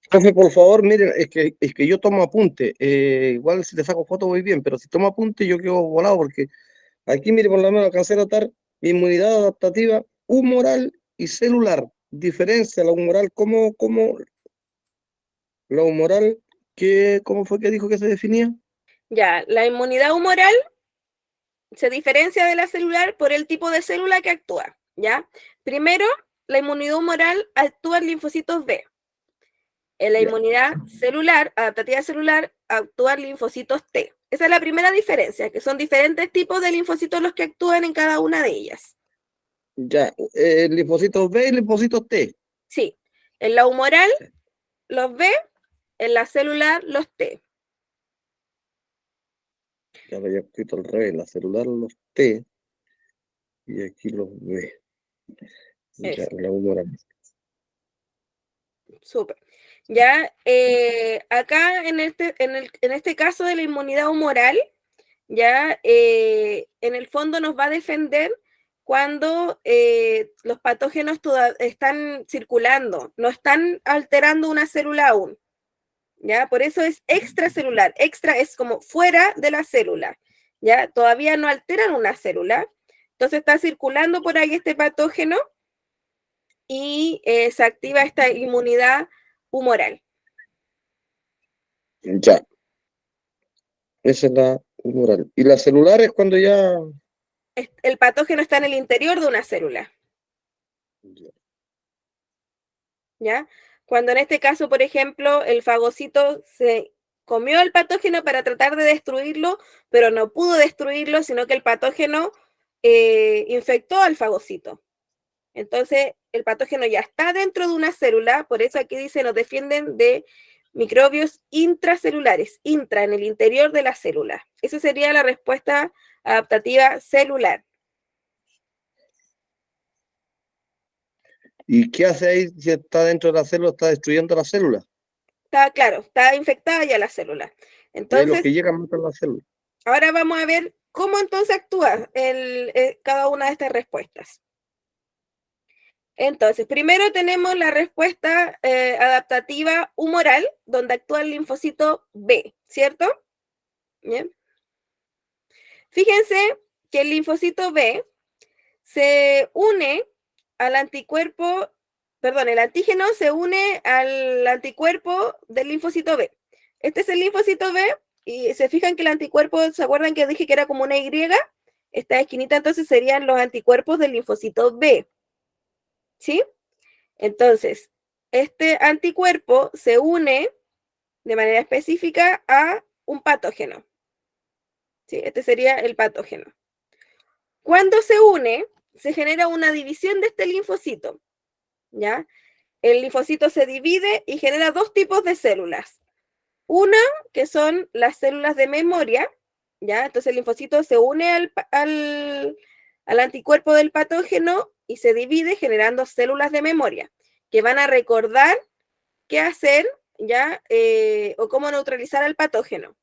Profe, por favor, miren, es que yo tomo apunte. Igual si te saco foto muy bien, pero si tomo apunte yo quedo volado porque aquí, mire, por lo menos alcancé a notar inmunidad adaptativa humoral y celular. Diferencia la humoral, ¿cómo la humoral, cómo fue que dijo que se definía? Ya, la inmunidad humoral se diferencia de la celular por el tipo de célula que actúa, ¿ya? Primero, la inmunidad humoral actúa en linfocitos B. En la Ya. inmunidad celular, adaptativa celular, actúan linfocitos T. Esa es la primera diferencia, que son diferentes tipos de linfocitos los que actúan en cada una de ellas. Ya, linfocitos B y linfocitos T. Sí, en la humoral los B, en la celular los T. Ya lo había escrito al revés, la celular los T y aquí los B. Ya, Eso, la humoral. súper. Ya, acá en este caso de la inmunidad humoral, ya en el fondo nos va a defender cuando los patógenos están circulando, no están alterando una célula aún, ¿ya? Por eso es extracelular. Extra es como fuera de la célula, ¿ya? Todavía no alteran una célula, entonces está circulando por ahí este patógeno y se activa esta inmunidad humoral. Ya, esa es la humoral. Y la celular es cuando ya... El patógeno está en el interior de una célula, ¿ya? Cuando en este caso, por ejemplo, el fagocito se comió el patógeno para tratar de destruirlo, pero no pudo destruirlo, sino que el patógeno infectó al fagocito. Entonces, el patógeno ya está dentro de una célula, por eso aquí dice, nos defienden de microbios intracelulares, intra, en el interior de la célula. Esa sería la respuesta adaptativa celular. ¿Y qué hace ahí si está dentro de la célula? ¿Está destruyendo la célula? Está claro, está infectada ya la célula. Y los Entonces, que llegan matan la célula. ahora vamos a ver cómo entonces actúa cada una de estas respuestas. Entonces, primero tenemos la respuesta adaptativa humoral, donde actúa el linfocito B, ¿cierto? Bien. Fíjense que el linfocito B se une al anticuerpo, perdón, el antígeno se une al anticuerpo del linfocito B. Este es el linfocito B, y se fijan que el anticuerpo, ¿se acuerdan que dije que era como una Y? Esta esquinita entonces serían los anticuerpos del linfocito B, ¿sí? Entonces, este anticuerpo se une de manera específica a un patógeno. ¿Sí? Este sería el patógeno. Cuando se une, se genera una división de este linfocito, ¿ya? El linfocito se divide y genera dos tipos de células. Una, que son las células de memoria, ¿ya? Entonces el linfocito se une al anticuerpo del patógeno y se divide generando células de memoria, que van a recordar qué hacer, ¿ya? O cómo neutralizar al patógeno.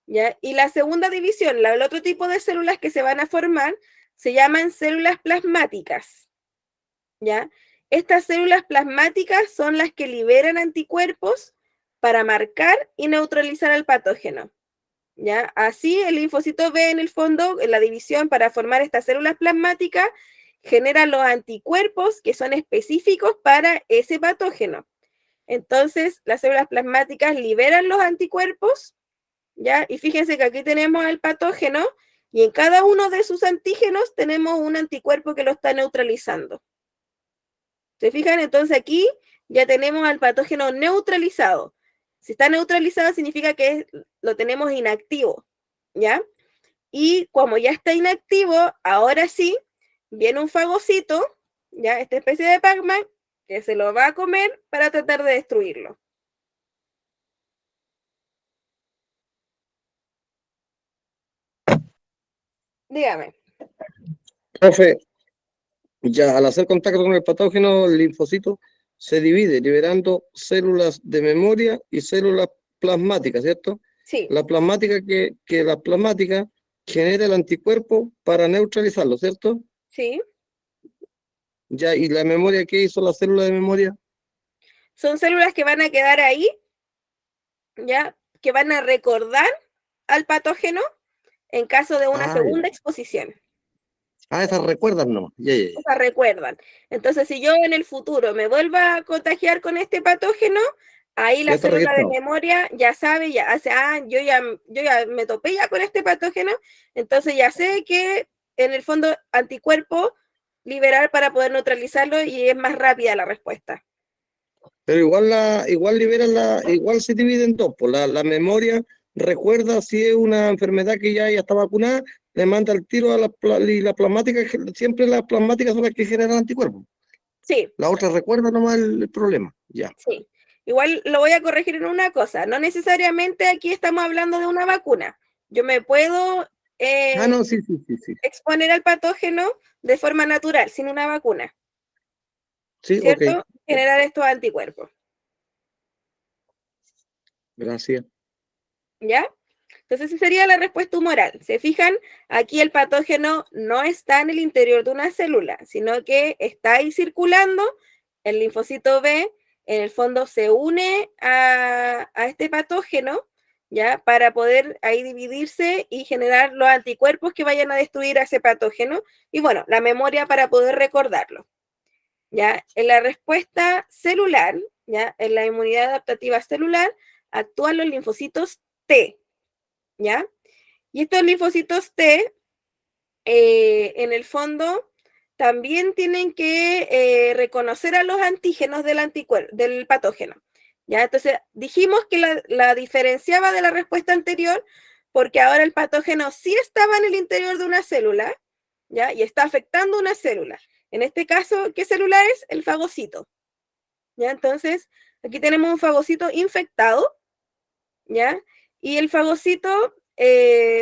¿Ya? Y la segunda división, el otro tipo de células que se van a formar, se llaman células plasmáticas, ¿ya? Estas células plasmáticas son las que liberan anticuerpos para marcar y neutralizar al patógeno, ¿ya? Así el linfocito B, en el fondo, en la división para formar estas células plasmáticas, genera los anticuerpos que son específicos para ese patógeno. Entonces, las células plasmáticas liberan los anticuerpos, ¿ya? Y fíjense que aquí tenemos al patógeno y en cada uno de sus antígenos tenemos un anticuerpo que lo está neutralizando. ¿Se fijan? Entonces aquí ya tenemos al patógeno neutralizado. Si está neutralizado significa que lo tenemos inactivo, ¿ya? Y como ya está inactivo, ahora sí, viene un fagocito, ¿ya? Esta especie de Pac-Man, que se lo va a comer para tratar de destruirlo. Dígame. Profe, ya al hacer contacto con el patógeno, el linfocito se divide, liberando células de memoria y células plasmáticas, ¿cierto? Sí. La plasmática que la plasmática genera el anticuerpo para neutralizarlo, ¿cierto? Sí. Ya, ¿y la memoria qué hizo la célula de memoria? Son células que van a quedar ahí, ¿ya? Que van a recordar al patógeno en caso de una segunda exposición. Esas recuerdan nomás. Ya. O sea, recuerdan. Entonces, si yo en el futuro me vuelva a contagiar con este patógeno, ahí la célula de memoria ya sabe, ya hace, yo ya me topé ya con este patógeno, entonces ya sé que en el fondo anticuerpo liberar para poder neutralizarlo y es más rápida la respuesta. Pero igual se divide en dos, pues la memoria recuerda si es una enfermedad que ya está vacunada, le manda el tiro a y la plasmática, siempre las plasmáticas son las que generan anticuerpos. Sí. La otra recuerda nomás el problema, ya. Sí. Igual lo voy a corregir en una cosa, no necesariamente aquí estamos hablando de una vacuna. Yo me puedo Sí. exponer al patógeno de forma natural, sin una vacuna. Sí, ¿Cierto? ok. Generar estos anticuerpos. Gracias. ¿Ya? Entonces esa sería la respuesta humoral. ¿Se fijan? Aquí el patógeno no está en el interior de una célula, sino que está ahí circulando. El linfocito B, en el fondo, se une a este patógeno, ¿ya? Para poder ahí dividirse y generar los anticuerpos que vayan a destruir a ese patógeno. Y bueno, la memoria para poder recordarlo. ¿Ya? En la respuesta celular, ¿ya? En la inmunidad adaptativa celular, actúan los linfocitos T, ¿ya? Y estos linfocitos T, en el fondo, también tienen que reconocer a los antígenos del patógeno, ¿ya? Entonces, dijimos que la diferenciaba de la respuesta anterior, porque ahora el patógeno sí estaba en el interior de una célula, ¿ya? Y está afectando una célula. En este caso, ¿qué célula es? El fagocito, ¿ya? Entonces, aquí tenemos un fagocito infectado, ¿ya? Y el fagocito,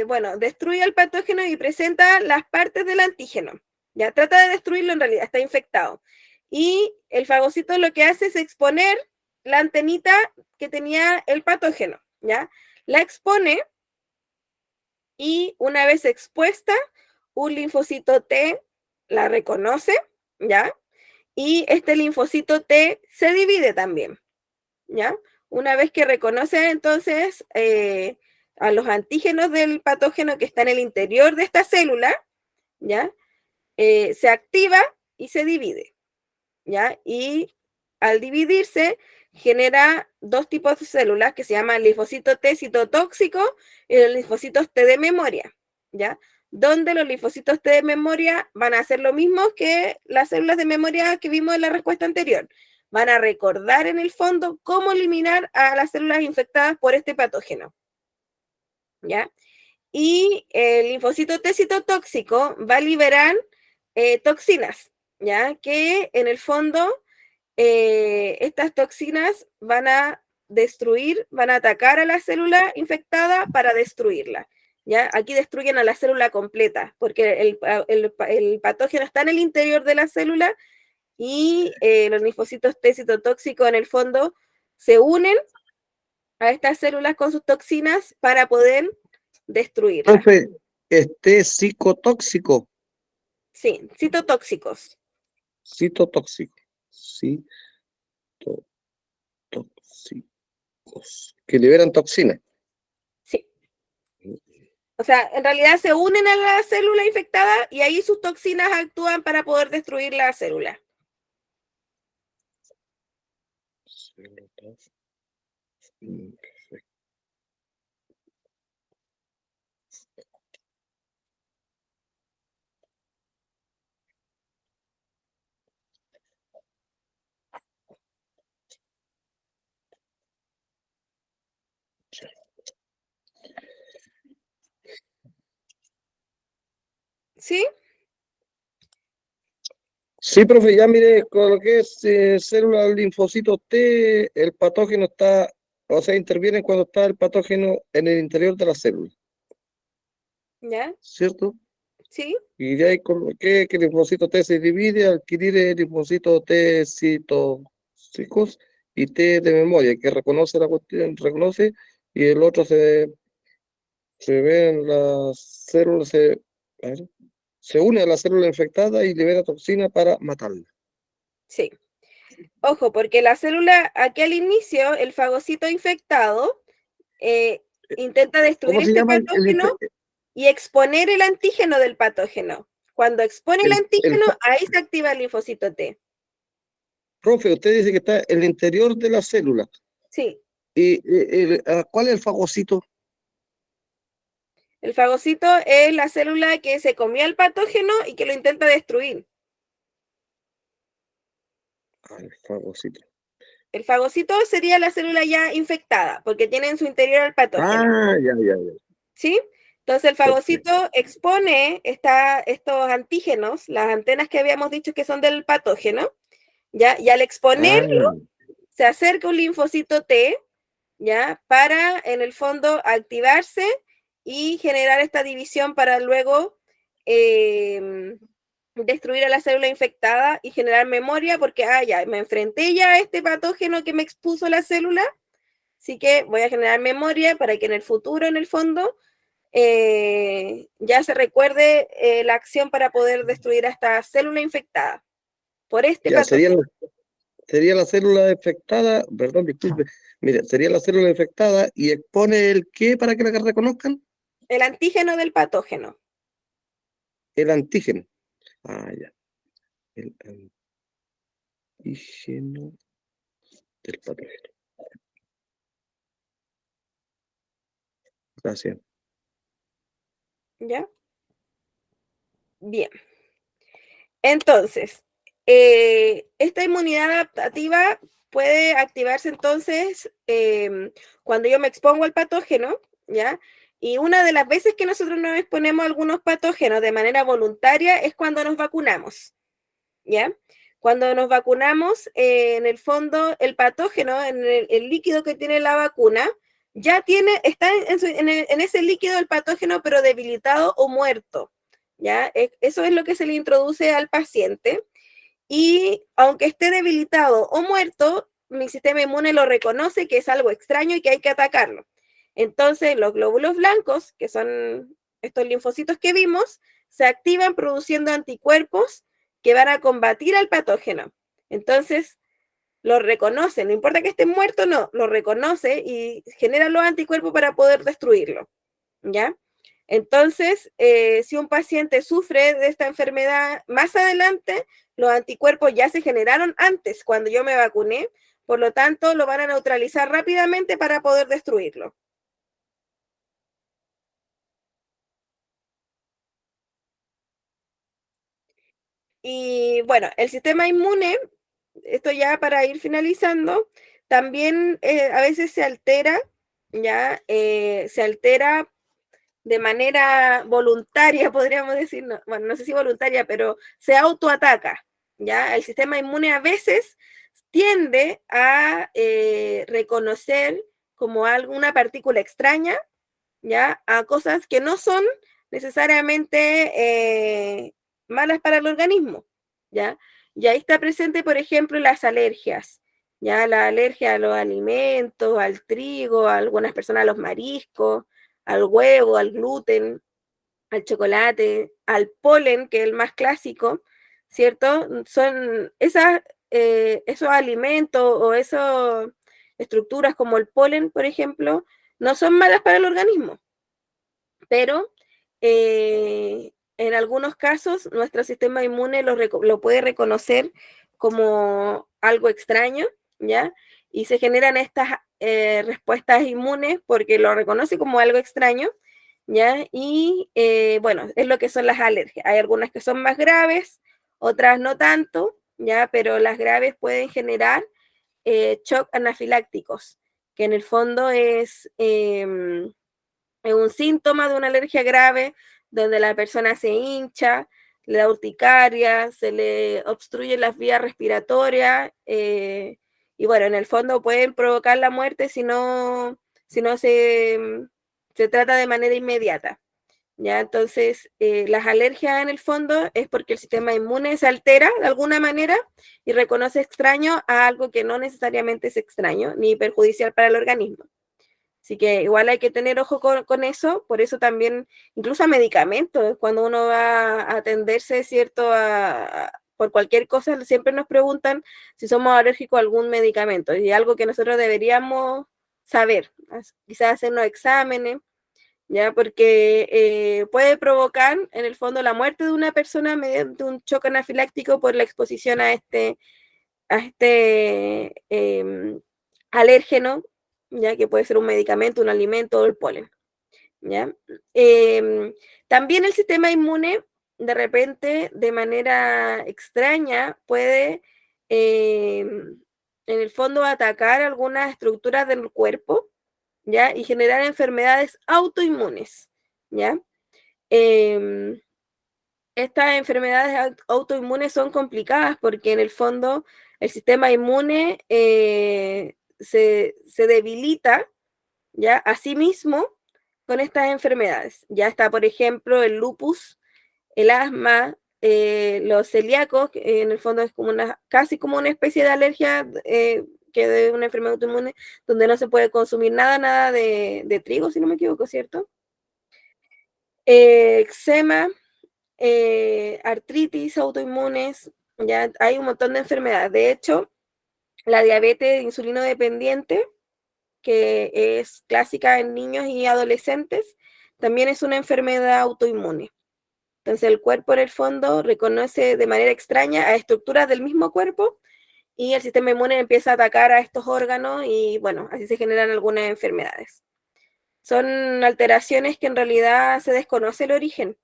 bueno, destruye el patógeno y presenta las partes del antígeno, ¿ya? Trata de destruirlo, en realidad está infectado. Y el fagocito lo que hace es exponer la antenita que tenía el patógeno, ¿ya? La expone y una vez expuesta, un linfocito T la reconoce, ¿ya? Y este linfocito T se divide también, ¿ya? Una vez que reconoce entonces a los antígenos del patógeno que está en el interior de esta célula, ¿ya? se activa y se divide, ¿ya? Y al dividirse genera dos tipos de células que se llaman linfocitos T citotóxico y los linfocitos T de memoria, ¿ya? Donde los linfocitos T de memoria van a hacer lo mismo que las células de memoria que vimos en la respuesta anterior. Van a recordar en el fondo cómo eliminar a las células infectadas por este patógeno, ¿ya? Y el linfocito T citotóxico va a liberar toxinas, ¿ya? Que en el fondo estas toxinas van a destruir, van a atacar a la célula infectada para destruirla, ¿ya? Aquí destruyen a la célula completa, porque el patógeno está en el interior de la célula y los linfocitos T citotóxicos en el fondo se unen a estas células con sus toxinas para poder destruirlas. Profe, psicotóxico, Sí, citotóxicos. citotóxico, citotóxicos, que liberan toxinas. Sí. O sea, en realidad se unen a la célula infectada y ahí sus toxinas actúan para poder destruir la célula. ¿Sí? Sí, profe, ya mire, con lo que es célula linfocito T, el patógeno está, o sea, interviene cuando está el patógeno en el interior de la célula, ¿Ya? ¿cierto? ¿Sí? Y de ahí coloqué que el linfocito T se divide al adquirir el linfocito T citóxicos y T de memoria, que reconoce la cuestión, reconoce, y el otro se ve en las células, a ver, se une a la célula infectada y libera toxina para matarla. Sí. Ojo, porque la célula, aquí al inicio, el fagocito infectado intenta destruir ¿Cómo se este llama patógeno y exponer el antígeno del patógeno. Cuando expone el antígeno, ahí se activa el linfocito T. profe, usted dice que está en el interior de la célula. Sí. ¿Y cuál es el fagocito? El fagocito es la célula que se comió el patógeno y que lo intenta destruir. El fagocito. El fagocito sería la célula ya infectada, porque tiene en su interior el patógeno. Ah, ya. ¿Sí? Entonces el fagocito expone estos antígenos, las antenas que habíamos dicho que son del patógeno, ¿ya? Y al exponerlo, se acerca un linfocito T, ¿ya? Para, en el fondo, activarse y generar esta división para luego destruir a la célula infectada y generar memoria, porque, ya, me enfrenté ya a este patógeno que me expuso la célula, así que voy a generar memoria para que en el futuro, en el fondo, ya se recuerde la acción para poder destruir a esta célula infectada por este Ya, patógeno. sería la célula infectada, perdón, disculpe, mire, sería la célula infectada y expone el qué para que la reconozcan, El antígeno del patógeno. el antígeno. Ah, ya. El antígeno del patógeno. Gracias. ¿Ya? Bien. Entonces, esta inmunidad adaptativa puede activarse entonces cuando yo me expongo al patógeno, ¿ya? Y una de las veces que nosotros nos exponemos a algunos patógenos de manera voluntaria es cuando nos vacunamos, ¿ya? Cuando nos vacunamos, en el fondo, el patógeno, en el líquido que tiene la vacuna, ya está en ese líquido el patógeno, pero debilitado o muerto, ¿ya? Eso es lo que se le introduce al paciente. Y aunque esté debilitado o muerto, mi sistema inmune lo reconoce que es algo extraño y que hay que atacarlo. Entonces, los glóbulos blancos, que son estos linfocitos que vimos, se activan produciendo anticuerpos que van a combatir al patógeno. Entonces, lo reconoce, no importa que esté muerto, no, lo reconoce y genera los anticuerpos para poder destruirlo, ¿ya? Entonces, si un paciente sufre de esta enfermedad más adelante, los anticuerpos ya se generaron antes, cuando yo me vacuné, por lo tanto, lo van a neutralizar rápidamente para poder destruirlo. Y bueno, el sistema inmune, esto ya para ir finalizando, también a veces se altera, ya se altera de manera voluntaria, podríamos decir, no, bueno, no sé si voluntaria, pero se autoataca, ¿ya? El sistema inmune a veces tiende a reconocer como alguna partícula extraña, ¿ya? A cosas que no son necesariamente malas para el organismo, ¿ya? Y ahí está presente, por ejemplo, las alergias, ¿ya? La alergia a los alimentos, al trigo, a algunas personas a los mariscos, al huevo, al gluten, al chocolate, al polen, que es el más clásico, ¿cierto? Son esos alimentos o esas estructuras como el polen, por ejemplo, no son malas para el organismo, pero en algunos casos nuestro sistema inmune lo puede reconocer como algo extraño, ¿ya? Y se generan estas respuestas inmunes porque lo reconoce como algo extraño, ¿ya? Y bueno, es lo que son las alergias. Hay algunas que son más graves, otras no tanto, ¿ya? Pero las graves pueden generar shock anafilácticos, que en el fondo es un síntoma de una alergia grave donde la persona se hincha, le da urticaria, se le obstruyen las vías respiratorias y bueno, en el fondo pueden provocar la muerte si no se trata de manera inmediata. ¿Ya? Entonces, las alergias en el fondo es porque el sistema inmune se altera de alguna manera y reconoce extraño a algo que no necesariamente es extraño ni perjudicial para el organismo. Así que igual hay que tener ojo con eso, por eso también, incluso a medicamentos, cuando uno va a atenderse, ¿cierto? Por cualquier cosa, siempre nos preguntan si somos alérgicos a algún medicamento, y algo que nosotros deberíamos saber, quizás hacernos exámenes, ¿ya? Porque puede provocar, en el fondo, la muerte de una persona mediante un choque anafiláctico por la exposición a este alérgeno, ya que puede ser un medicamento, un alimento o el polen, ¿ya? También el sistema inmune, de repente, de manera extraña, puede, en el fondo, atacar algunas estructuras del cuerpo, ¿ya? Y generar enfermedades autoinmunes, ¿ya? Estas enfermedades autoinmunes son complicadas porque en el fondo el sistema inmune se debilita, ¿ya? A sí mismo con estas enfermedades. Ya está, por ejemplo, el lupus, el asma, los celíacos, que en el fondo es como casi como una especie de alergia que de una enfermedad autoinmune, donde no se puede consumir nada de trigo, si no me equivoco, ¿cierto? Eczema, artritis autoinmunes, ya hay un montón de enfermedades. De hecho, la diabetes insulino dependiente, que es clásica en niños y adolescentes, también es una enfermedad autoinmune. Entonces el cuerpo en el fondo reconoce de manera extraña a estructuras del mismo cuerpo y el sistema inmune empieza a atacar a estos órganos y bueno, así se generan algunas enfermedades. Son alteraciones que en realidad se desconoce el origen,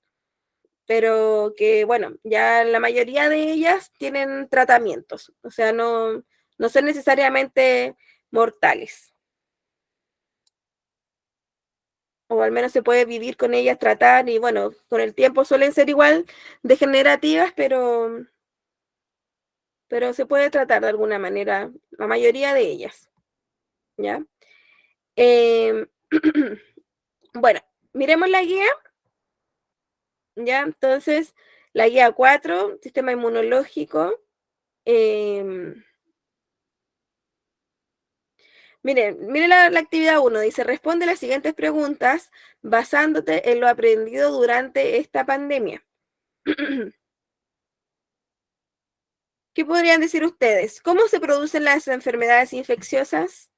pero que bueno, ya la mayoría de ellas tienen tratamientos, o sea, no son necesariamente mortales. O al menos se puede vivir con ellas, tratar, y bueno, con el tiempo suelen ser igual degenerativas, pero se puede tratar de alguna manera, la mayoría de ellas, ¿ya? Em, bueno, miremos la guía, ¿ya? Entonces, la guía 4 sistema inmunológico. Mire la actividad 1, dice, responde las siguientes preguntas basándote en lo aprendido durante esta pandemia. ¿Qué podrían decir ustedes? ¿Cómo se producen las enfermedades infecciosas?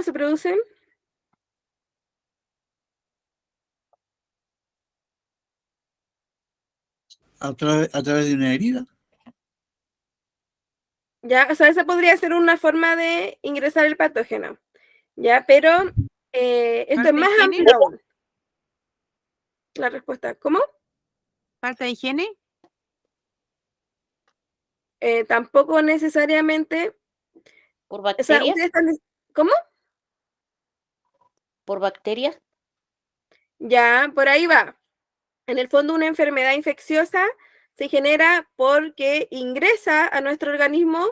¿Cómo se producen? A través de una herida. Ya, o sea, esa podría ser una forma de ingresar el patógeno, ya, pero esto es ¿Falta más higiene? amplio aún. La respuesta, ¿cómo? ¿Falta de higiene? Tampoco necesariamente, ¿Por o sea, bacterias? ustedes están, ¿cómo? ¿Por bacterias? Ya, por ahí va. En el fondo, una enfermedad infecciosa se genera porque ingresa a nuestro organismo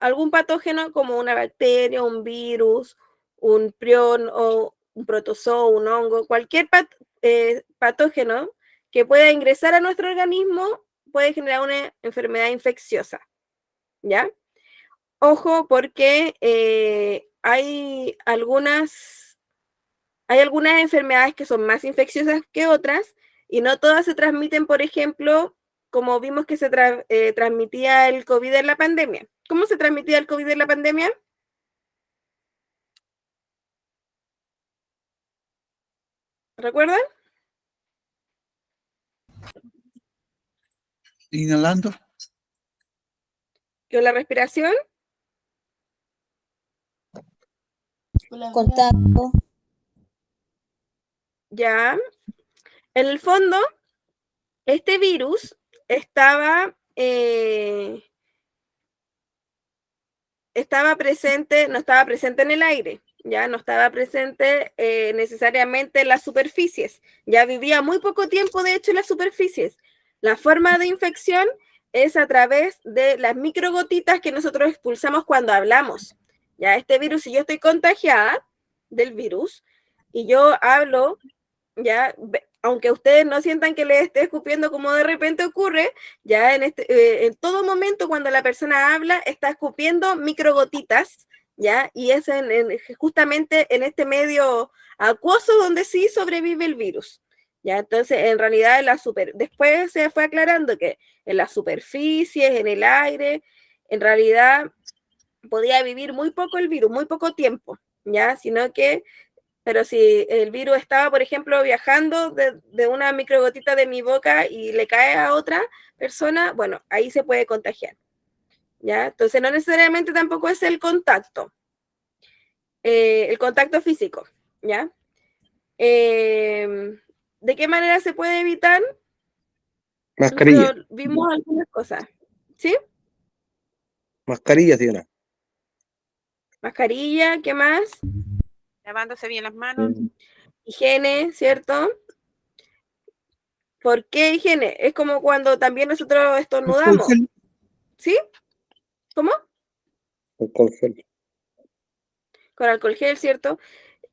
algún patógeno como una bacteria, un virus, un prión o un protozoo, un hongo, cualquier patógeno que pueda ingresar a nuestro organismo puede generar una enfermedad infecciosa, ¿ya? Ojo, porque hay algunas enfermedades que son más infecciosas que otras y no todas se transmiten, por ejemplo, como vimos que se transmitía el COVID en la pandemia. ¿Cómo se transmitía el COVID en la pandemia? ¿Recuerdan? Inhalando. ¿Con la respiración? Contacto. Ya. En el fondo, este virus estaba presente, no estaba presente en el aire, ya no estaba presente necesariamente en las superficies, ya vivía muy poco tiempo, de hecho, en las superficies. La forma de infección es a través de las microgotitas que nosotros expulsamos cuando hablamos. Ya este virus, si yo estoy contagiada del virus y yo hablo, ya, aunque ustedes no sientan que les esté escupiendo como de repente ocurre, ya en todo momento cuando la persona habla está escupiendo microgotitas, ya, y es justamente en este medio acuoso donde sí sobrevive el virus. Ya, entonces, en realidad, después se fue aclarando que en las superficies, en el aire, en realidad podía vivir muy poco el virus, muy poco tiempo, ya, sino que pero si el virus estaba, por ejemplo, viajando de una microgotita de mi boca y le cae a otra persona, bueno, ahí se puede contagiar. ¿Ya? Entonces, no necesariamente tampoco es el contacto físico. ¿Ya? ¿De qué manera se puede evitar? Mascarilla. Nosotros vimos algunas cosas. ¿Sí? Mascarilla, señora. Mascarilla, ¿qué más? Lavándose bien las manos. Higiene, ¿cierto? ¿Por qué higiene? Es como cuando también nosotros estornudamos. ¿Sí? ¿Cómo? Alcohol gel. Con alcohol gel, ¿cierto?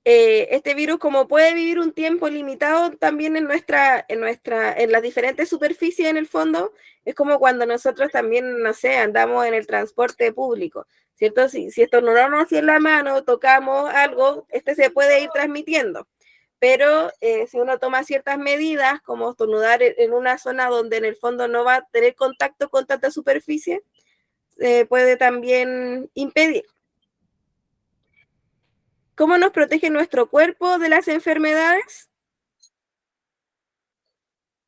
Este virus, como puede vivir un tiempo limitado también en las diferentes superficies en el fondo, es como cuando nosotros también, no sé, andamos en el transporte público, ¿cierto? Si estornudamos así en la mano, tocamos algo, se puede ir transmitiendo. Pero si uno toma ciertas medidas, como estornudar en una zona donde en el fondo no va a tener contacto con tanta superficie, puede también impedir. ¿Cómo nos protege nuestro cuerpo de las enfermedades?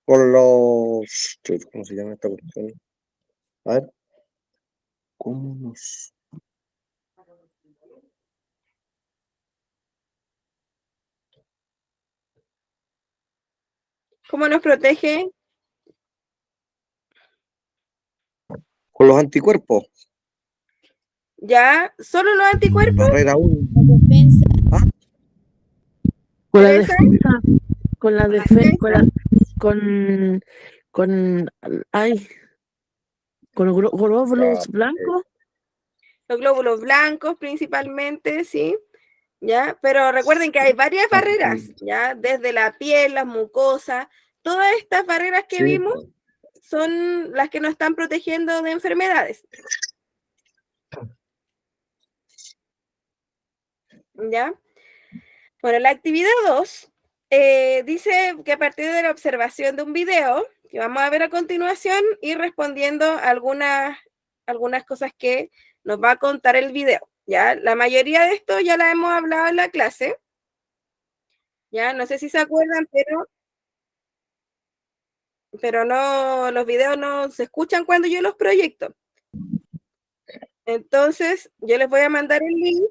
Con los... ¿Cómo se llama esta cuestión? A ver. ¿Cómo nos... ¿Cómo nos protege? Con los anticuerpos. ¿Ya? ¿Solo los anticuerpos? Barrera 1. Defensa. Con la ¿Teresa? defensa, con la defensa, ay, con los glóbulos blancos. Los glóbulos blancos principalmente, sí. ¿Ya? Pero recuerden que hay varias barreras, ¿ya? Desde la piel, las mucosas, todas estas barreras que Sí. vimos son las que nos están protegiendo de enfermedades. ¿Ya? Bueno, la actividad 2 dice que a partir de la observación de un video, que vamos a ver a continuación, ir respondiendo algunas cosas que nos va a contar el video. Ya, la mayoría de esto ya la hemos hablado en la clase. Ya, no sé si se acuerdan, pero no, los videos no se escuchan cuando yo los proyecto. Entonces, yo les voy a mandar el link.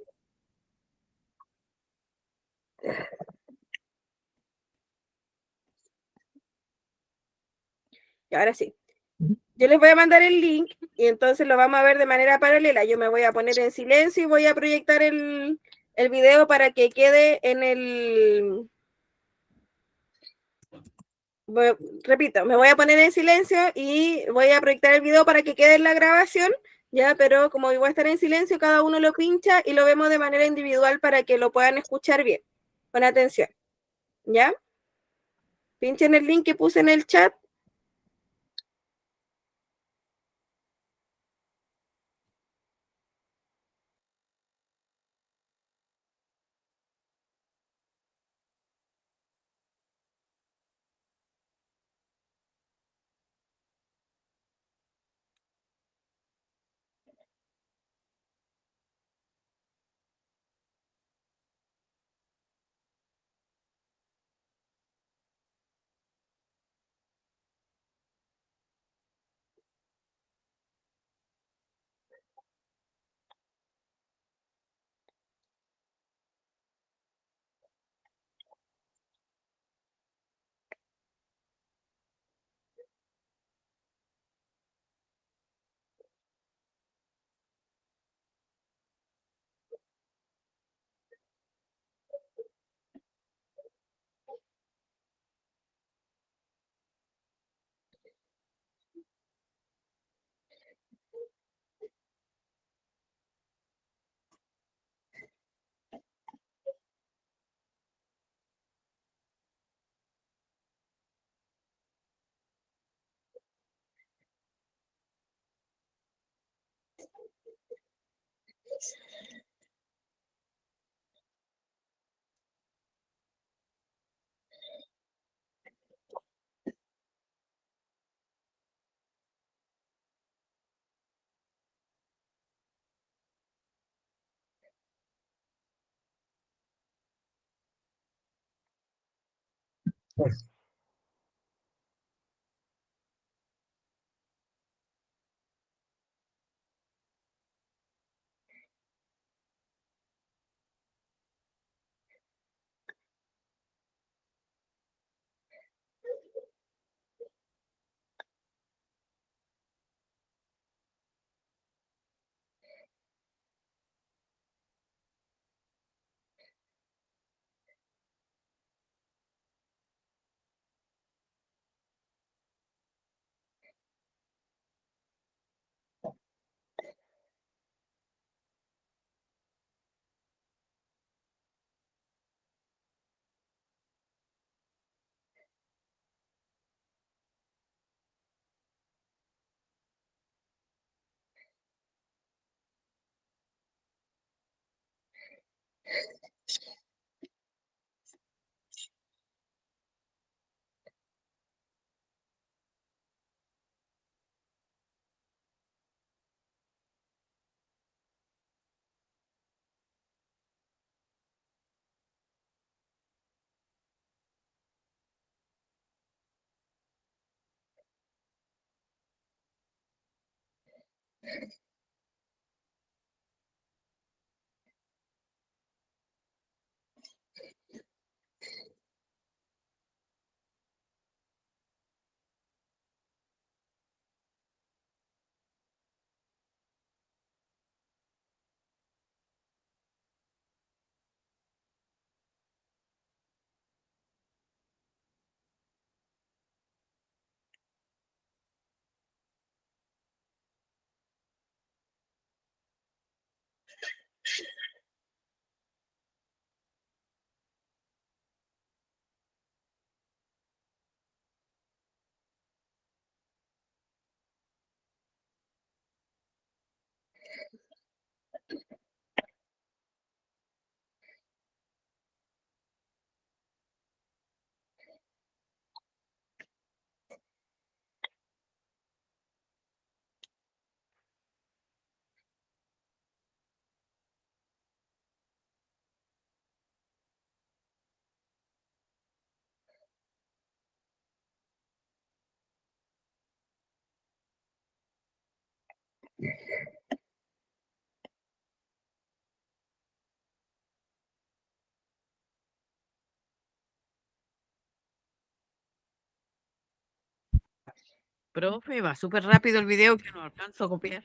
Y ahora sí. Yo les voy a mandar el link y entonces lo vamos a ver de manera paralela. Yo me voy a poner en silencio y voy a proyectar el video para que quede en el... repito, me voy a poner en silencio y voy a proyectar el video para que quede en la grabación, ya, pero como voy a estar en silencio, cada uno lo pincha y lo vemos de manera individual para que lo puedan escuchar bien, con atención, ¿ya? Pinchen el link que puse en el chat. Profe, va súper rápido el video que no alcanzo a copiar.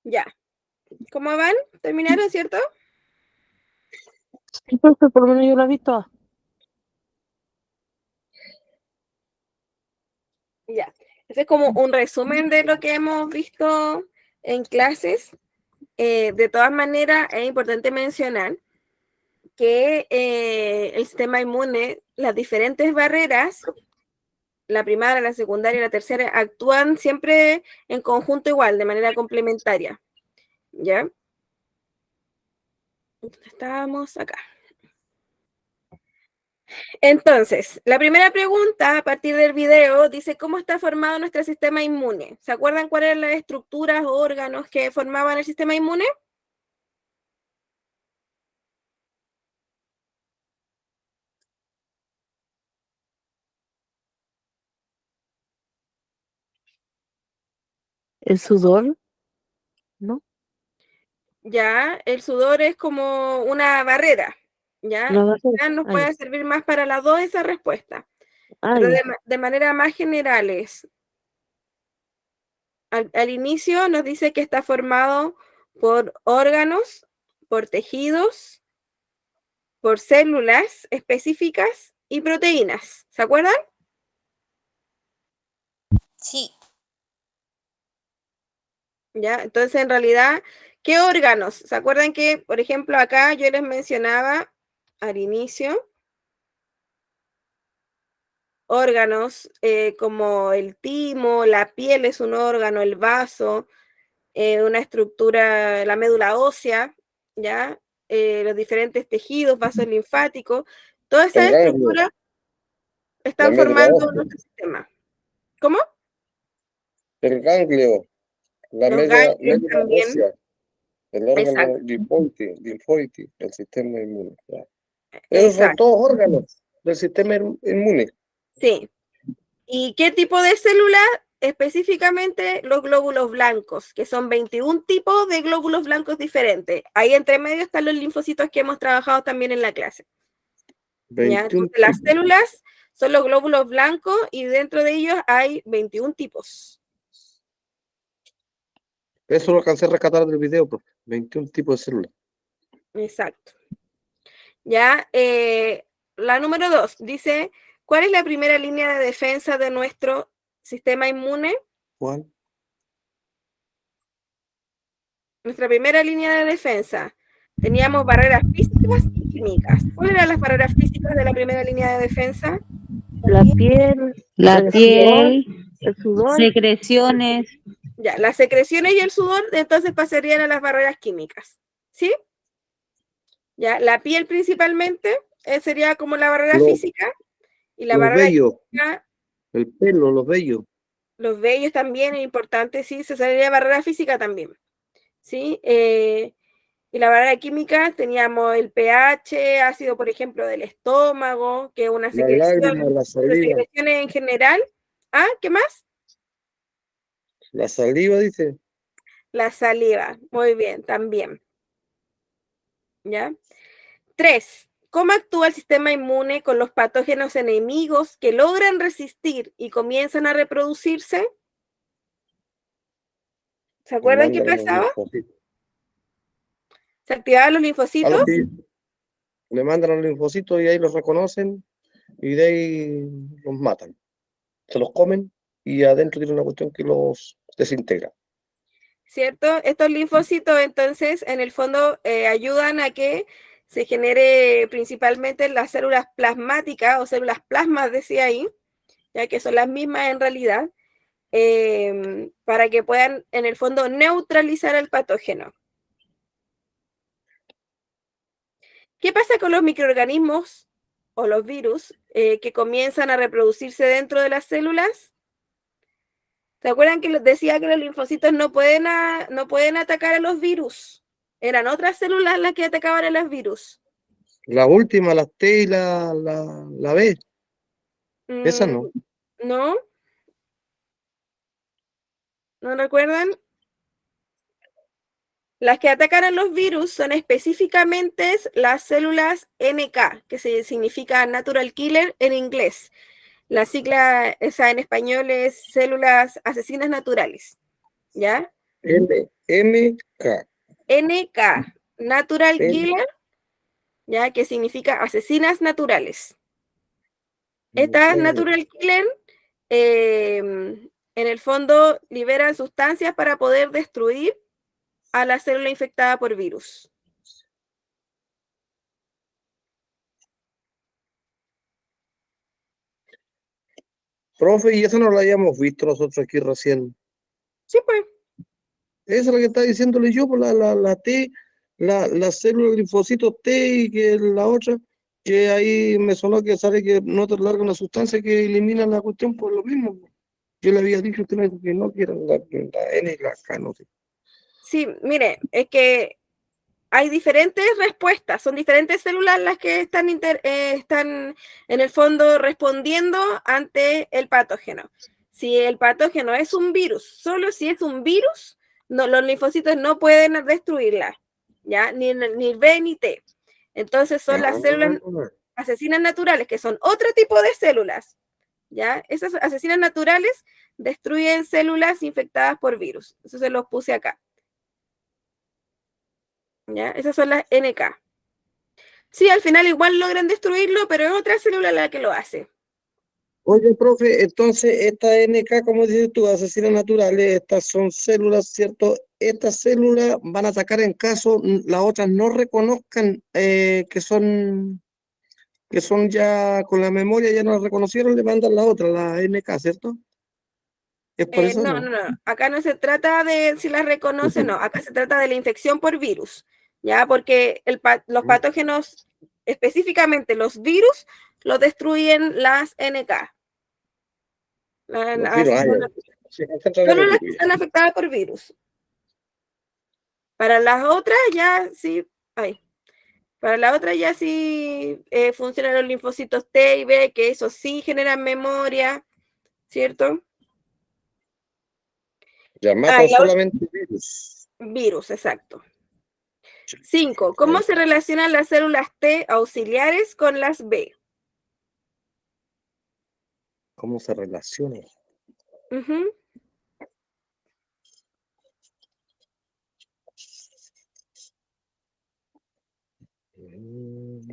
Ya. ¿Cómo van? ¿Terminaron, cierto? Sí, profe, por lo menos yo la he visto. Ya. Este es como un resumen de lo que hemos visto en clases. De todas maneras, es importante mencionar que el sistema inmune, las diferentes barreras, la primaria, la secundaria y la tercera, actúan siempre en conjunto igual, de manera complementaria. ¿Ya? Estábamos acá. Entonces, la primera pregunta a partir del video dice, ¿cómo está formado nuestro sistema inmune? ¿Se acuerdan cuáles eran las estructuras o órganos que formaban el sistema inmune? El sudor, ¿no? Ya, el sudor es como una barrera, ¿ya? Una barrera. Quizás nos Ah, ya. puede servir más para las dos esa respuesta, Ah, pero ya. de manera más generales, al inicio nos dice que está formado por órganos, por tejidos, por células específicas y proteínas. ¿Se acuerdan? Sí. ¿Ya? Entonces, en realidad, ¿qué órganos? ¿Se acuerdan que, por ejemplo, acá yo les mencionaba al inicio órganos como el timo, la piel es un órgano, el vaso, una estructura, la médula ósea, ¿ya? Los diferentes tejidos, vasos linfáticos, todas El esas ganglio, estructuras la están médula formando ósea. nuestro sistema. ¿Cómo? El ganglio, la Los médula ganglios también. ósea, el órgano Exacto. linfoide, el sistema inmune. Ya. Esos son Exacto. todos órganos del sistema inmune. Sí. ¿Y qué tipo de célula? Específicamente los glóbulos blancos, que son 21 tipos de glóbulos blancos diferentes. Ahí entre medio están los linfocitos que hemos trabajado también en la clase. ¿Ya? 21 Entonces, las tipos. células son los glóbulos blancos y dentro de ellos hay 21 tipos. Eso lo alcancé a rescatar del video, pues. 21 tipos de células. Exacto. Ya, la número 2 dice, ¿cuál es la primera línea de defensa de nuestro sistema inmune? ¿Cuál? Nuestra primera línea de defensa. Teníamos barreras físicas y químicas. ¿Cuáles eran las barreras físicas de la primera línea de defensa? La piel, La el piel, el sudor. secreciones, Ya, las secreciones y el sudor, entonces pasarían a las barreras químicas. ¿Sí? Ya, la piel principalmente sería como la barrera Los- física y la Los barrera vellos, química, el pelo, los vellos. los vellos también es importante, sí, se sería barrera física también. ¿Sí? Y la barrera química teníamos el pH, ácido, por ejemplo, del estómago, que es una La secreción, lágrima, la las saliva. secreciones en general. ¿Ah? ¿Qué más? La saliva, dice. La saliva. Muy bien, también. ¿Ya? 3. ¿Cómo actúa el sistema inmune con los patógenos enemigos que logran resistir y comienzan a reproducirse? ¿Se acuerdan qué Mandan a los pasaba? linfocitos. ¿Se activaban los A linfocitos? los que le mandan a los linfocitos y ahí los reconocen y de ahí los matan. Se los comen y adentro tiene una cuestión que los desintegra. ¿Cierto? Estos linfocitos, entonces, en el fondo ayudan a que se genere principalmente las células plasmáticas o células plasmas, decía ahí, ya que son las mismas en realidad, para que puedan, en el fondo, neutralizar el patógeno. ¿Qué pasa con los microorganismos o los virus que comienzan a reproducirse dentro de las células? ¿Se acuerdan que les decía que los linfocitos no pueden atacar a los virus? Eran otras células las que atacaban a los virus. La última, las T y la B. Esa no. ¿No? ¿No recuerdan? Las que atacan a los virus son específicamente las células NK, que significa Natural Killer en inglés. La sigla esa en español es células asesinas naturales. ¿Ya? NK. NK, Natural Killer, ¿ya? Que significa asesinas naturales. Estas Natural Killer, en el fondo, liberan sustancias para poder destruir a la célula infectada por virus. Profe, y eso no lo habíamos visto nosotros aquí recién. Sí, pues. Esa es la que está diciéndole yo, por la T, la célula linfocito T y que la otra, que ahí me sonó que sale que no te larga una sustancia que elimina la cuestión por lo mismo. Yo le había dicho que no, que era la N y la K, no sé. Sí, mire, es que hay diferentes respuestas, son diferentes células las que están en el fondo respondiendo ante el patógeno. Si el patógeno es un virus, solo si es un virus, no, los linfocitos no pueden destruirla, ¿ya? Ni B ni T. Entonces son las células asesinas naturales, que son otro tipo de células, ¿ya? Esas asesinas naturales destruyen células infectadas por virus. Eso se los puse acá. ¿Ya? Esas son las NK. Sí, al final igual logran destruirlo, pero es otra célula la que lo hace. Oye, profe, entonces esta NK, como dices tú, asesinas naturales, estas son células, ¿cierto? Estas células van a atacar en caso las otras no reconozcan que son ya con la memoria, ya no las reconocieron, le mandan la otra, la NK, ¿cierto? ¿Es por eso No. Acá no se trata de si las reconoce, no. Acá se trata de la infección por virus, ¿ya? Porque los patógenos, específicamente los virus, los destruyen las NK. Los virus, Se concentran en Solo el las que virus. están afectadas por virus. Para las otras ya sí, para la otra ya sí funcionan los linfocitos T y B, que eso sí generan memoria, ¿cierto? Ya Ah, matan y la otra, solamente virus. virus, exacto. 5. ¿Cómo se relacionan las células T auxiliares con las B? ¿Cómo se relaciona? Ujú. Mm,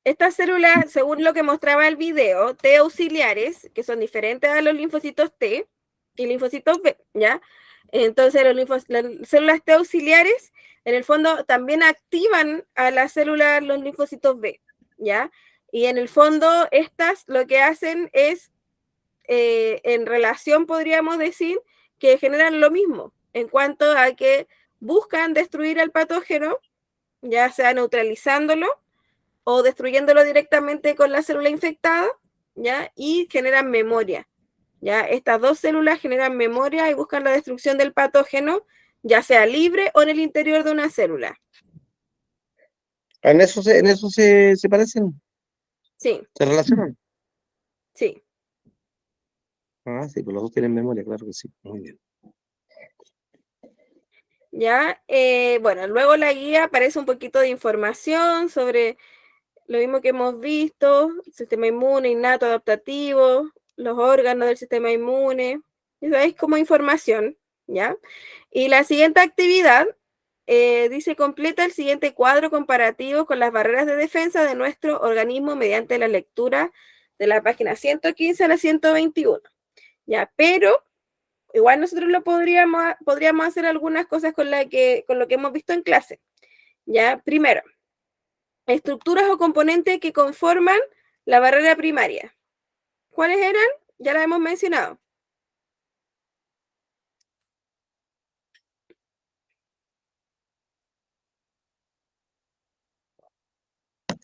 Estas células, según lo que mostraba el video, T auxiliares, que son diferentes a los linfocitos T y linfocitos B, ¿ya? Entonces, las células T auxiliares, en el fondo, también activan a las células, los linfocitos B, ¿ya? Y en el fondo, estas lo que hacen es, en relación, podríamos decir, que generan lo mismo, en cuanto a que buscan destruir al patógeno, ya sea neutralizándolo o destruyéndolo directamente con la célula infectada, ¿ya? Y generan memoria, ¿ya? Estas dos células generan memoria y buscan la destrucción del patógeno, ya sea libre o en el interior de una célula. en eso se parecen, Sí, se relacionan. sí. Ah, sí, pues los dos tienen memoria, claro que sí. Muy bien. ¿Ya? Bueno, luego la guía aparece un poquito de información sobre lo mismo que hemos visto, sistema inmune, innato, adaptativo, los órganos del sistema inmune, eso es como información, ¿ya? Y la siguiente actividad dice, completa el siguiente cuadro comparativo con las barreras de defensa de nuestro organismo mediante la lectura de la página 115 a la 121, ¿ya? Pero igual nosotros podríamos hacer algunas cosas con lo que hemos visto en clase, ¿ya? Primero, estructuras o componentes que conforman la barrera primaria. ¿Cuáles eran? Ya las hemos mencionado.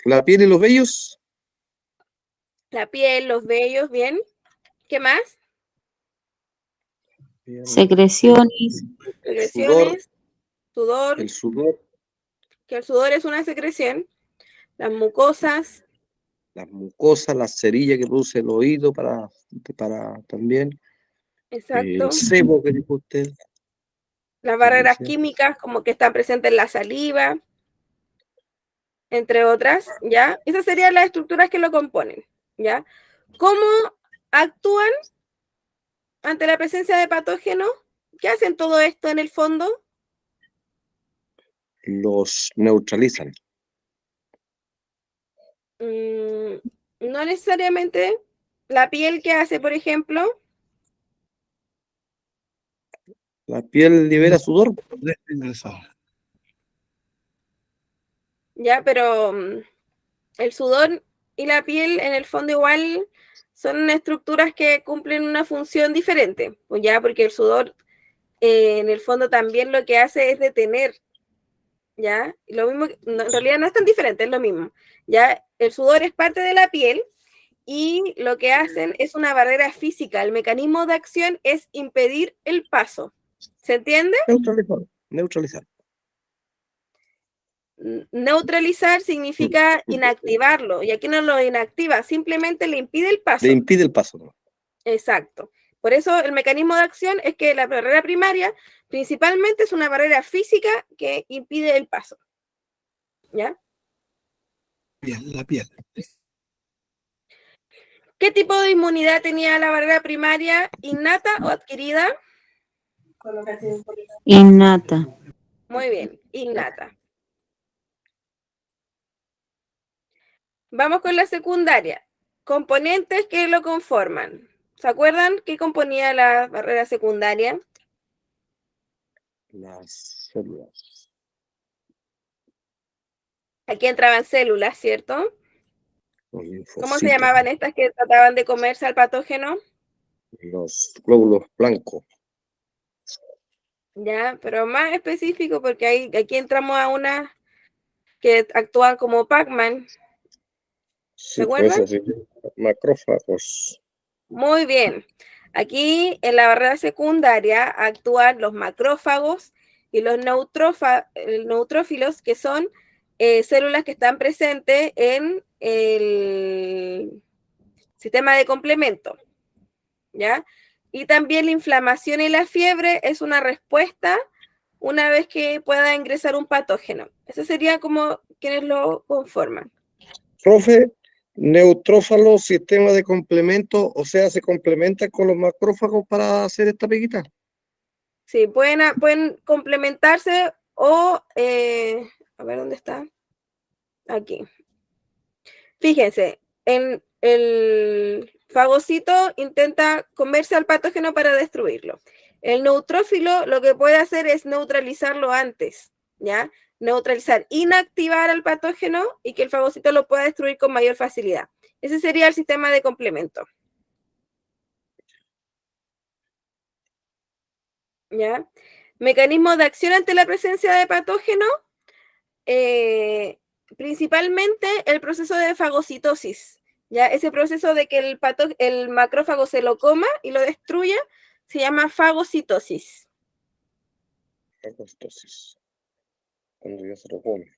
La piel y los vellos, La piel, los vellos, bien. ¿Qué más? Secreciones. el sudor, Secreciones, sudor, el sudor, que el sudor es una secreción. Las mucosas, las mucosas, la cerilla que produce el oído para también, el exacto. sebo que dijo usted. Las barreras químicas, como que están presentes en la saliva, entre otras, ¿ya? Esas serían las estructuras que lo componen, ¿ya? ¿Cómo actúan ante la presencia de patógenos? ¿Qué hacen todo esto en el fondo? Los neutralizan. No necesariamente. La piel que hace, por ejemplo, La piel libera sudor. Ingresado. ya, pero el sudor y la piel en el fondo igual son estructuras que cumplen una función diferente, pues ya, porque el sudor en el fondo también lo que hace es detener, ya, y lo mismo, en realidad no es tan diferente, es lo mismo, ya, el sudor es parte de la piel y lo que hacen es una barrera física, el mecanismo de acción es impedir el paso, ¿se entiende? Neutralizar. Neutralizar. Neutralizar significa inactivarlo, y aquí no lo inactiva, simplemente le impide el Le paso. impide el paso, ¿no? Exacto. Por eso el mecanismo de acción es que la barrera primaria principalmente es una barrera física que impide el paso. ¿Ya? Bien, la piel. ¿Qué tipo de inmunidad tenía la barrera primaria? ¿Innata o adquirida? Innata. Muy bien, innata. Vamos con la secundaria. Componentes que lo conforman. ¿Se acuerdan qué componía la barrera secundaria? Las células. Aquí entraban células, ¿cierto? Los ¿Cómo se linfocitos. llamaban estas que trataban de comerse al patógeno? Los glóbulos blancos. Ya, pero más específico porque aquí entramos a unas que actúan como Pac-Man. Sí, ¿Se pues acuerdan? eso sí. Macrófagos. Muy bien. Aquí en la barrera secundaria actúan los macrófagos y los neutrófilos, que son células que están presentes en el sistema de complemento, ¿ya? Y también la inflamación y la fiebre es una respuesta una vez que pueda ingresar un patógeno. Eso sería como quienes lo conforman. Profe, neutrófalo, sistema de complemento, o sea, se complementa con los macrófagos para hacer esta peguita. Sí, pueden complementarse o, a ver dónde está. Aquí. Fíjense, en el fagocito intenta comerse al patógeno para destruirlo. El neutrófilo lo que puede hacer es neutralizarlo antes, ¿ya? Neutralizar, inactivar al patógeno y que el fagocito lo pueda destruir con mayor facilidad. Ese sería el sistema de complemento. ¿Ya? Mecanismo de acción ante la presencia de patógeno, principalmente el proceso de fagocitosis, ¿ya? Ese proceso de que el macrófago se lo coma y lo destruya se llama fagocitosis. Fagocitosis. Cuando ya se lo come.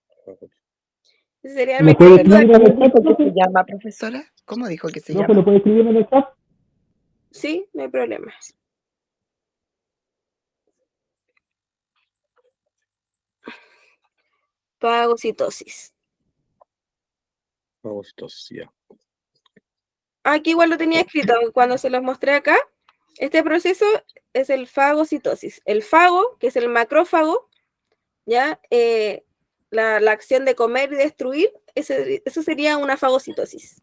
Ese sería el ¿Lo puede mecanismo de escribir en ¿Cómo el chat, dijo que se profe? llama, profesora? ¿Cómo dijo que se ¿No se llama? lo puede escribir en el chat? Sí, no hay problema. Fagocitosis. Fagocitosis, ya. Aquí igual lo tenía escrito cuando se los mostré acá. Este proceso es el fagocitosis. El fago, que es el macrófago, ¿ya? La acción de comer y destruir, eso sería una fagocitosis.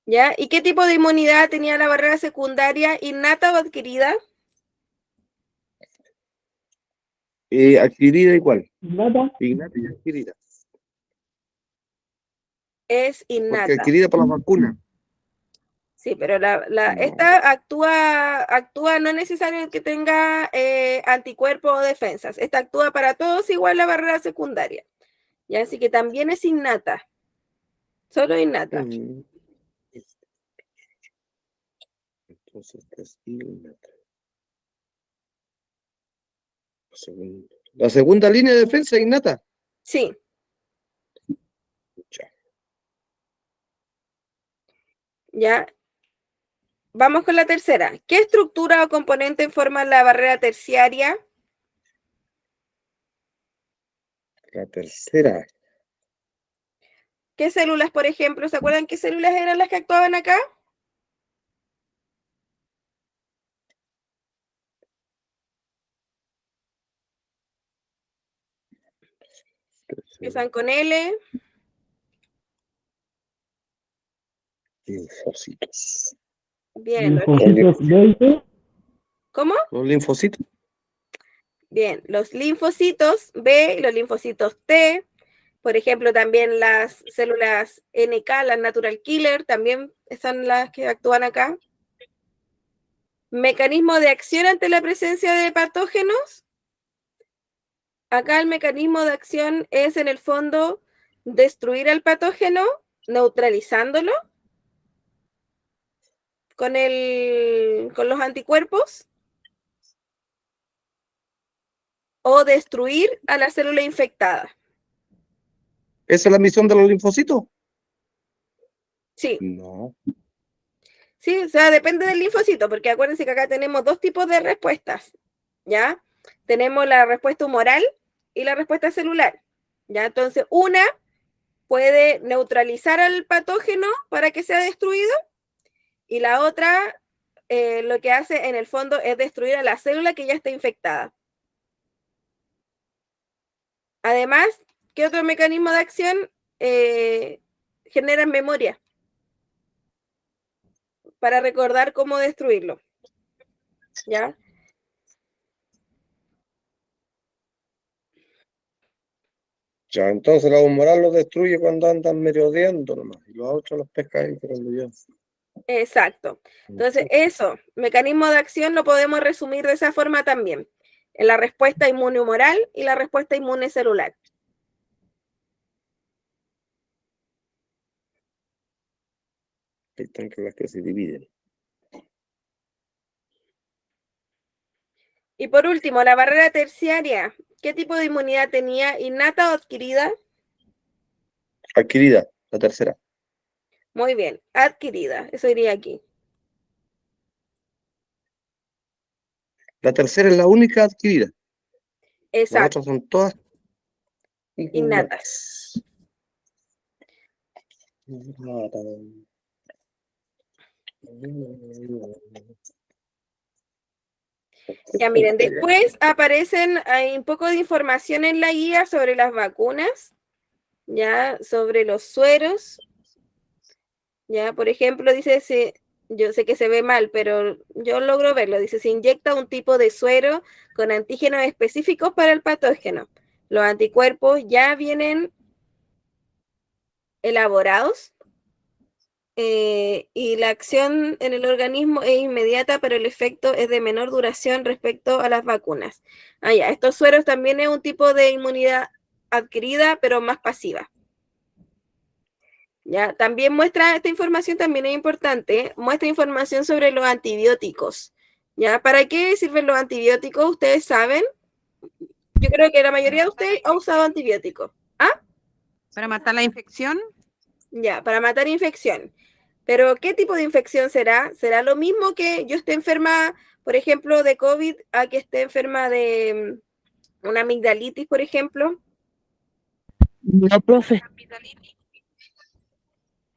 ¿Ya? ¿Y qué tipo de inmunidad tenía la barrera secundaria, innata o adquirida? Adquirida igual. Nada. Innata y adquirida. Es Porque innata. adquirida por la vacuna. Sí, pero No. esta actúa, no es necesario que tenga anticuerpos o defensas. Esta actúa para todos igual la barrera secundaria. ¿Ya? Así que también es innata. Solo innata. Entonces, es innata. La segunda línea de defensa innata. Sí. Ya. ¿Ya? Vamos con la tercera. ¿Qué estructura o componente forma la barrera terciaria? La tercera. ¿Qué células, por ejemplo? ¿Se acuerdan qué células eran las que actuaban acá? Empiezan con L. Linfocitos. Bien. Linfocitos B y T. ¿Cómo? Los linfocitos. Bien. Los linfocitos B y los linfocitos T. Por ejemplo, también las células NK, las natural killer, también son las que actúan acá. Mecanismo de acción ante la presencia de patógenos. Acá el mecanismo de acción es, en el fondo, destruir al patógeno, neutralizándolo con los anticuerpos, o destruir a la célula infectada. ¿Esa es la misión de los linfocitos? Sí, No. sí, o sea, depende del linfocito, porque acuérdense que acá tenemos dos tipos de respuestas, ¿ya? Tenemos la respuesta humoral y la respuesta celular, ¿ya? Entonces, una puede neutralizar al patógeno para que sea destruido, y la otra lo que hace en el fondo es destruir a la célula que ya está infectada. Además, ¿qué otro mecanismo de acción genera memoria para recordar cómo destruirlo? ¿Ya? Ya, entonces la humoral los destruye cuando andan merodeando nomás. Y los otros los pesca ahí, pero ya. Exacto. Entonces, eso, mecanismo de acción lo podemos resumir de esa forma también, en la respuesta inmune humoral y la respuesta inmune celular. Ahí están las que se dividen. Y por último, la barrera terciaria. ¿Qué tipo de inmunidad tenía? ¿Innata o adquirida? Adquirida, la tercera. Muy bien, adquirida. Eso iría aquí. La tercera es la única adquirida. Las Exacto, otras son todas innatas. innatas. Ya miren, después aparecen hay un poco de información en la guía sobre las vacunas, ya sobre los sueros, ya por ejemplo dice, yo sé que se ve mal, pero yo logro verlo, dice, se inyecta un tipo de suero con antígenos específicos para el patógeno. Los anticuerpos ya vienen elaborados y la acción en el organismo es inmediata, pero el efecto es de menor duración respecto a las vacunas. Ya, estos sueros también es un tipo de inmunidad adquirida, pero más pasiva. Ya, también muestra, esta información también es importante, muestra información sobre los antibióticos. ¿Ya? ¿Para qué sirven los antibióticos? ¿Ustedes saben? Yo creo que la mayoría de ustedes ha usado antibióticos. ¿Ah? Para matar la infección. Ya, para matar infección. Pero, ¿qué tipo de infección será? ¿Será lo mismo que yo esté enferma, por ejemplo, de COVID, a que esté enferma de una amigdalitis, por ejemplo? No, profe.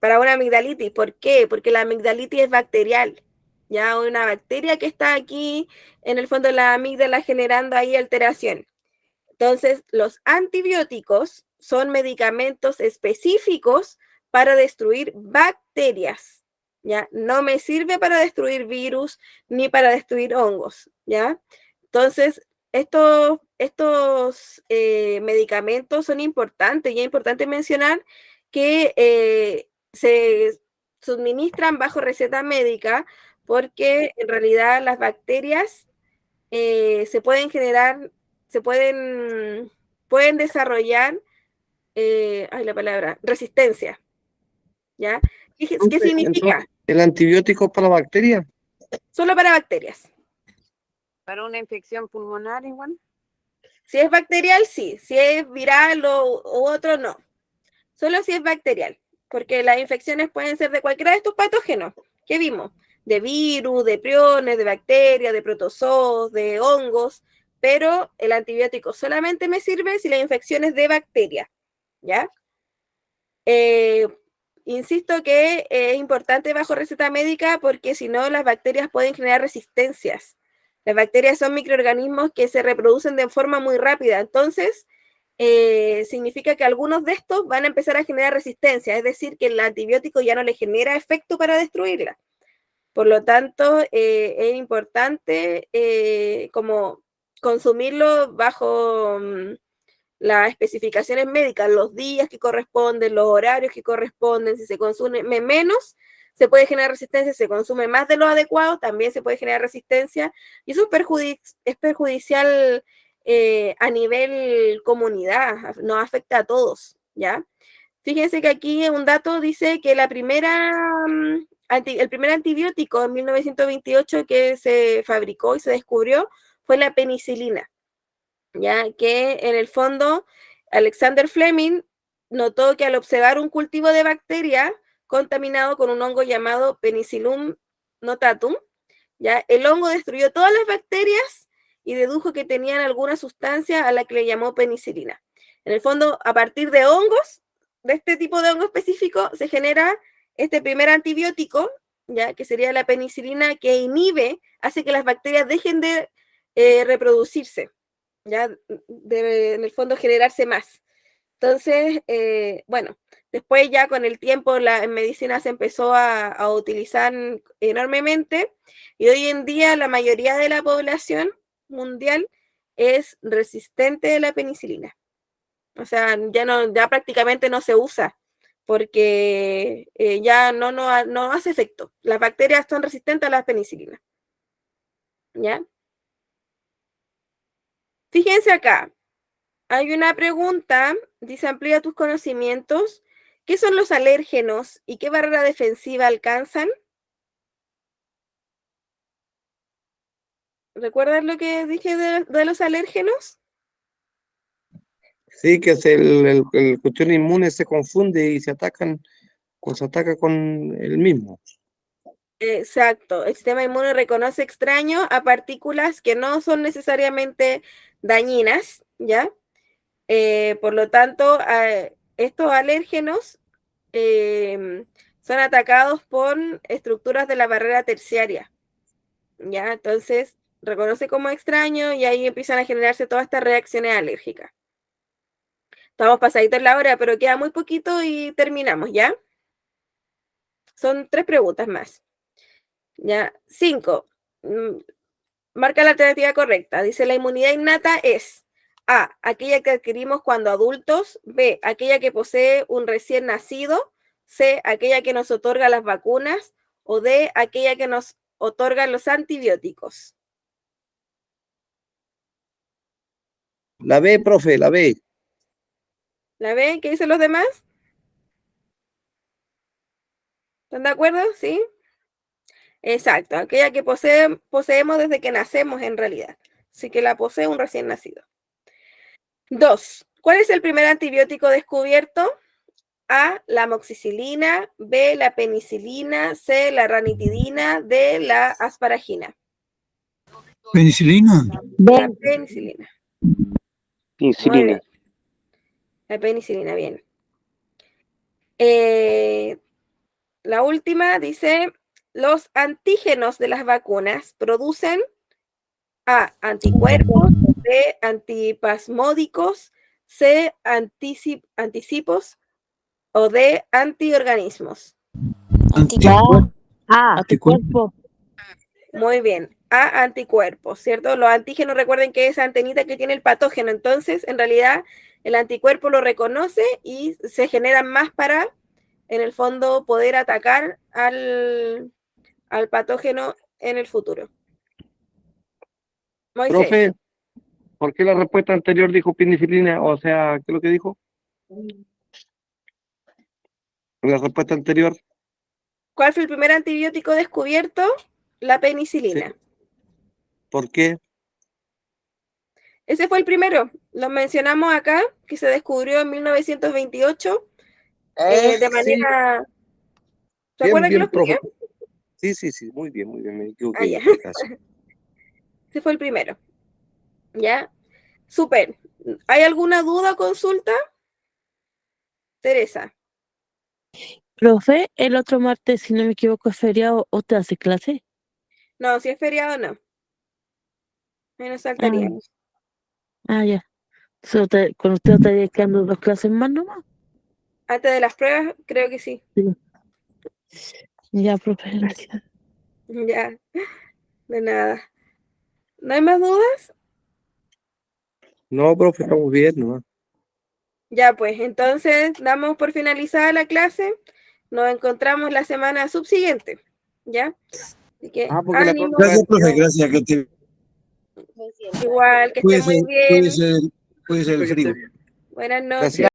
Para una amigdalitis, ¿por qué? Porque la amigdalitis es bacterial, ya una bacteria que está aquí en el fondo de la amígdala generando ahí alteración. Entonces, los antibióticos son medicamentos específicos para destruir bacterias, ¿ya? No me sirve para destruir virus ni para destruir hongos, ¿ya? Entonces, estos medicamentos son importantes y es importante mencionar que se suministran bajo receta médica porque en realidad las bacterias se pueden generar, pueden desarrollar, la palabra, resistencia, ¿ya? ¿Qué significa? Entonces, el antibiótico para bacterias. Solo para bacterias. Para una infección pulmonar igual. Si es bacterial, sí. Si es viral o otro, no. Solo si es bacterial, porque las infecciones pueden ser de cualquiera de estos patógenos que vimos, de virus, de priones, de bacterias, de protozoos, de hongos, pero el antibiótico solamente me sirve si la infección es de bacteria, ¿ya? Insisto que es importante bajo receta médica porque si no las bacterias pueden generar resistencias. Las bacterias son microorganismos que se reproducen de forma muy rápida, entonces significa que algunos de estos van a empezar a generar resistencia, es decir, que el antibiótico ya no le genera efecto para destruirla. Por lo tanto, es importante como consumirlo bajo las especificaciones médicas, los días que corresponden, los horarios que corresponden, si se consume menos, se puede generar resistencia, si se consume más de lo adecuado, también se puede generar resistencia, y eso es perjudicial a nivel comunidad, nos afecta a todos, ¿ya? Fíjense que aquí un dato dice que el primer antibiótico en 1928 que se fabricó y se descubrió fue la penicilina, ya que en el fondo Alexander Fleming notó que al observar un cultivo de bacteria contaminado con un hongo llamado Penicillium notatum, ya el hongo destruyó todas las bacterias y dedujo que tenían alguna sustancia a la que le llamó penicilina. En el fondo, a partir de hongos, de este tipo de hongo específico, se genera este primer antibiótico, ya que sería la penicilina, que inhibe, hace que las bacterias dejen de reproducirse, ya en el fondo generarse más. Entonces, bueno, después ya con el tiempo en medicina se empezó a utilizar enormemente y hoy en día la mayoría de la población mundial es resistente a la penicilina. O sea, ya prácticamente no se usa porque ya no hace efecto. Las bacterias son resistentes a la penicilina. ¿Ya? Fíjense acá, hay una pregunta, dice amplía tus conocimientos. ¿Qué son los alérgenos y qué barrera defensiva alcanzan? ¿Recuerdan lo que dije de los alérgenos? Sí, que es el cuestión inmune se confunde y se ataca con el mismo. Exacto, el sistema inmune reconoce extraño a partículas que no son necesariamente dañinas, ¿ya? Por lo tanto, estos alérgenos son atacados por estructuras de la barrera terciaria, ¿ya? Entonces, reconoce como extraño y ahí empiezan a generarse todas estas reacciones alérgicas. Estamos pasaditos la hora, pero queda muy poquito y terminamos, ¿ya? Son 3 preguntas más. ¿Ya? 5. Marca la alternativa correcta. Dice, la inmunidad innata es A, aquella que adquirimos cuando adultos, B, aquella que posee un recién nacido, C, aquella que nos otorga las vacunas, o D, aquella que nos otorgan los antibióticos. La B, profe, la B. ¿La B? ¿Qué dicen los demás? ¿Están de acuerdo? ¿Sí? Exacto, aquella que poseemos desde que nacemos en realidad. Así que la posee un recién nacido. 2. ¿Cuál es el primer antibiótico descubierto? A, la amoxicilina, B, la penicilina, C, la ranitidina, D, la asparagina. Penicilina. La penicilina. Muy Insulina. bien. La penicilina, bien. La última dice, los antígenos de las vacunas producen A, anticuerpos, B, antipasmódicos, C, anticipos o D, antiorganismos. Anticuerpo. Anticuerpo. Muy bien. A, anticuerpos, ¿cierto? Los antígenos, recuerden que es esa antenita que tiene el patógeno. Entonces, en realidad, el anticuerpo lo reconoce y se generan más para, en el fondo, poder atacar al patógeno en el futuro. Moisés. Profe, ¿por qué la respuesta anterior dijo penicilina? O sea, ¿qué es lo que dijo? La respuesta anterior. ¿Cuál fue el primer antibiótico descubierto? La penicilina. Sí. ¿Por qué? Ese fue el primero. Lo mencionamos acá, que se descubrió en 1928 de manera... ¿Se Bien, acuerdan que lo bien, profe. expliqué? Sí, muy bien, me equivoqué Ah, en ya. la explicación. Ese fue el primero. ¿Ya? Súper. ¿Hay alguna duda o consulta? Teresa. Profe, el otro martes, si no me equivoco, es feriado, ¿o te hace clase? No, si es feriado, no. Ahí nos saltaríamos. Ya. Con usted estaría quedando 2 clases más nomás. Antes de las pruebas, creo que sí. Ya, profe, gracias. Ya. De nada. ¿No hay más dudas? No, profe, estamos bien, ¿no? Ya, pues, entonces damos por finalizada la clase. Nos encontramos la semana subsiguiente. ¿Ya? Así que, Porque la ánimo. próxima Gracias, profe, gracias. Que te... Igual, que estén muy bien. Puede ser el frío. Buenas noches. Gracias.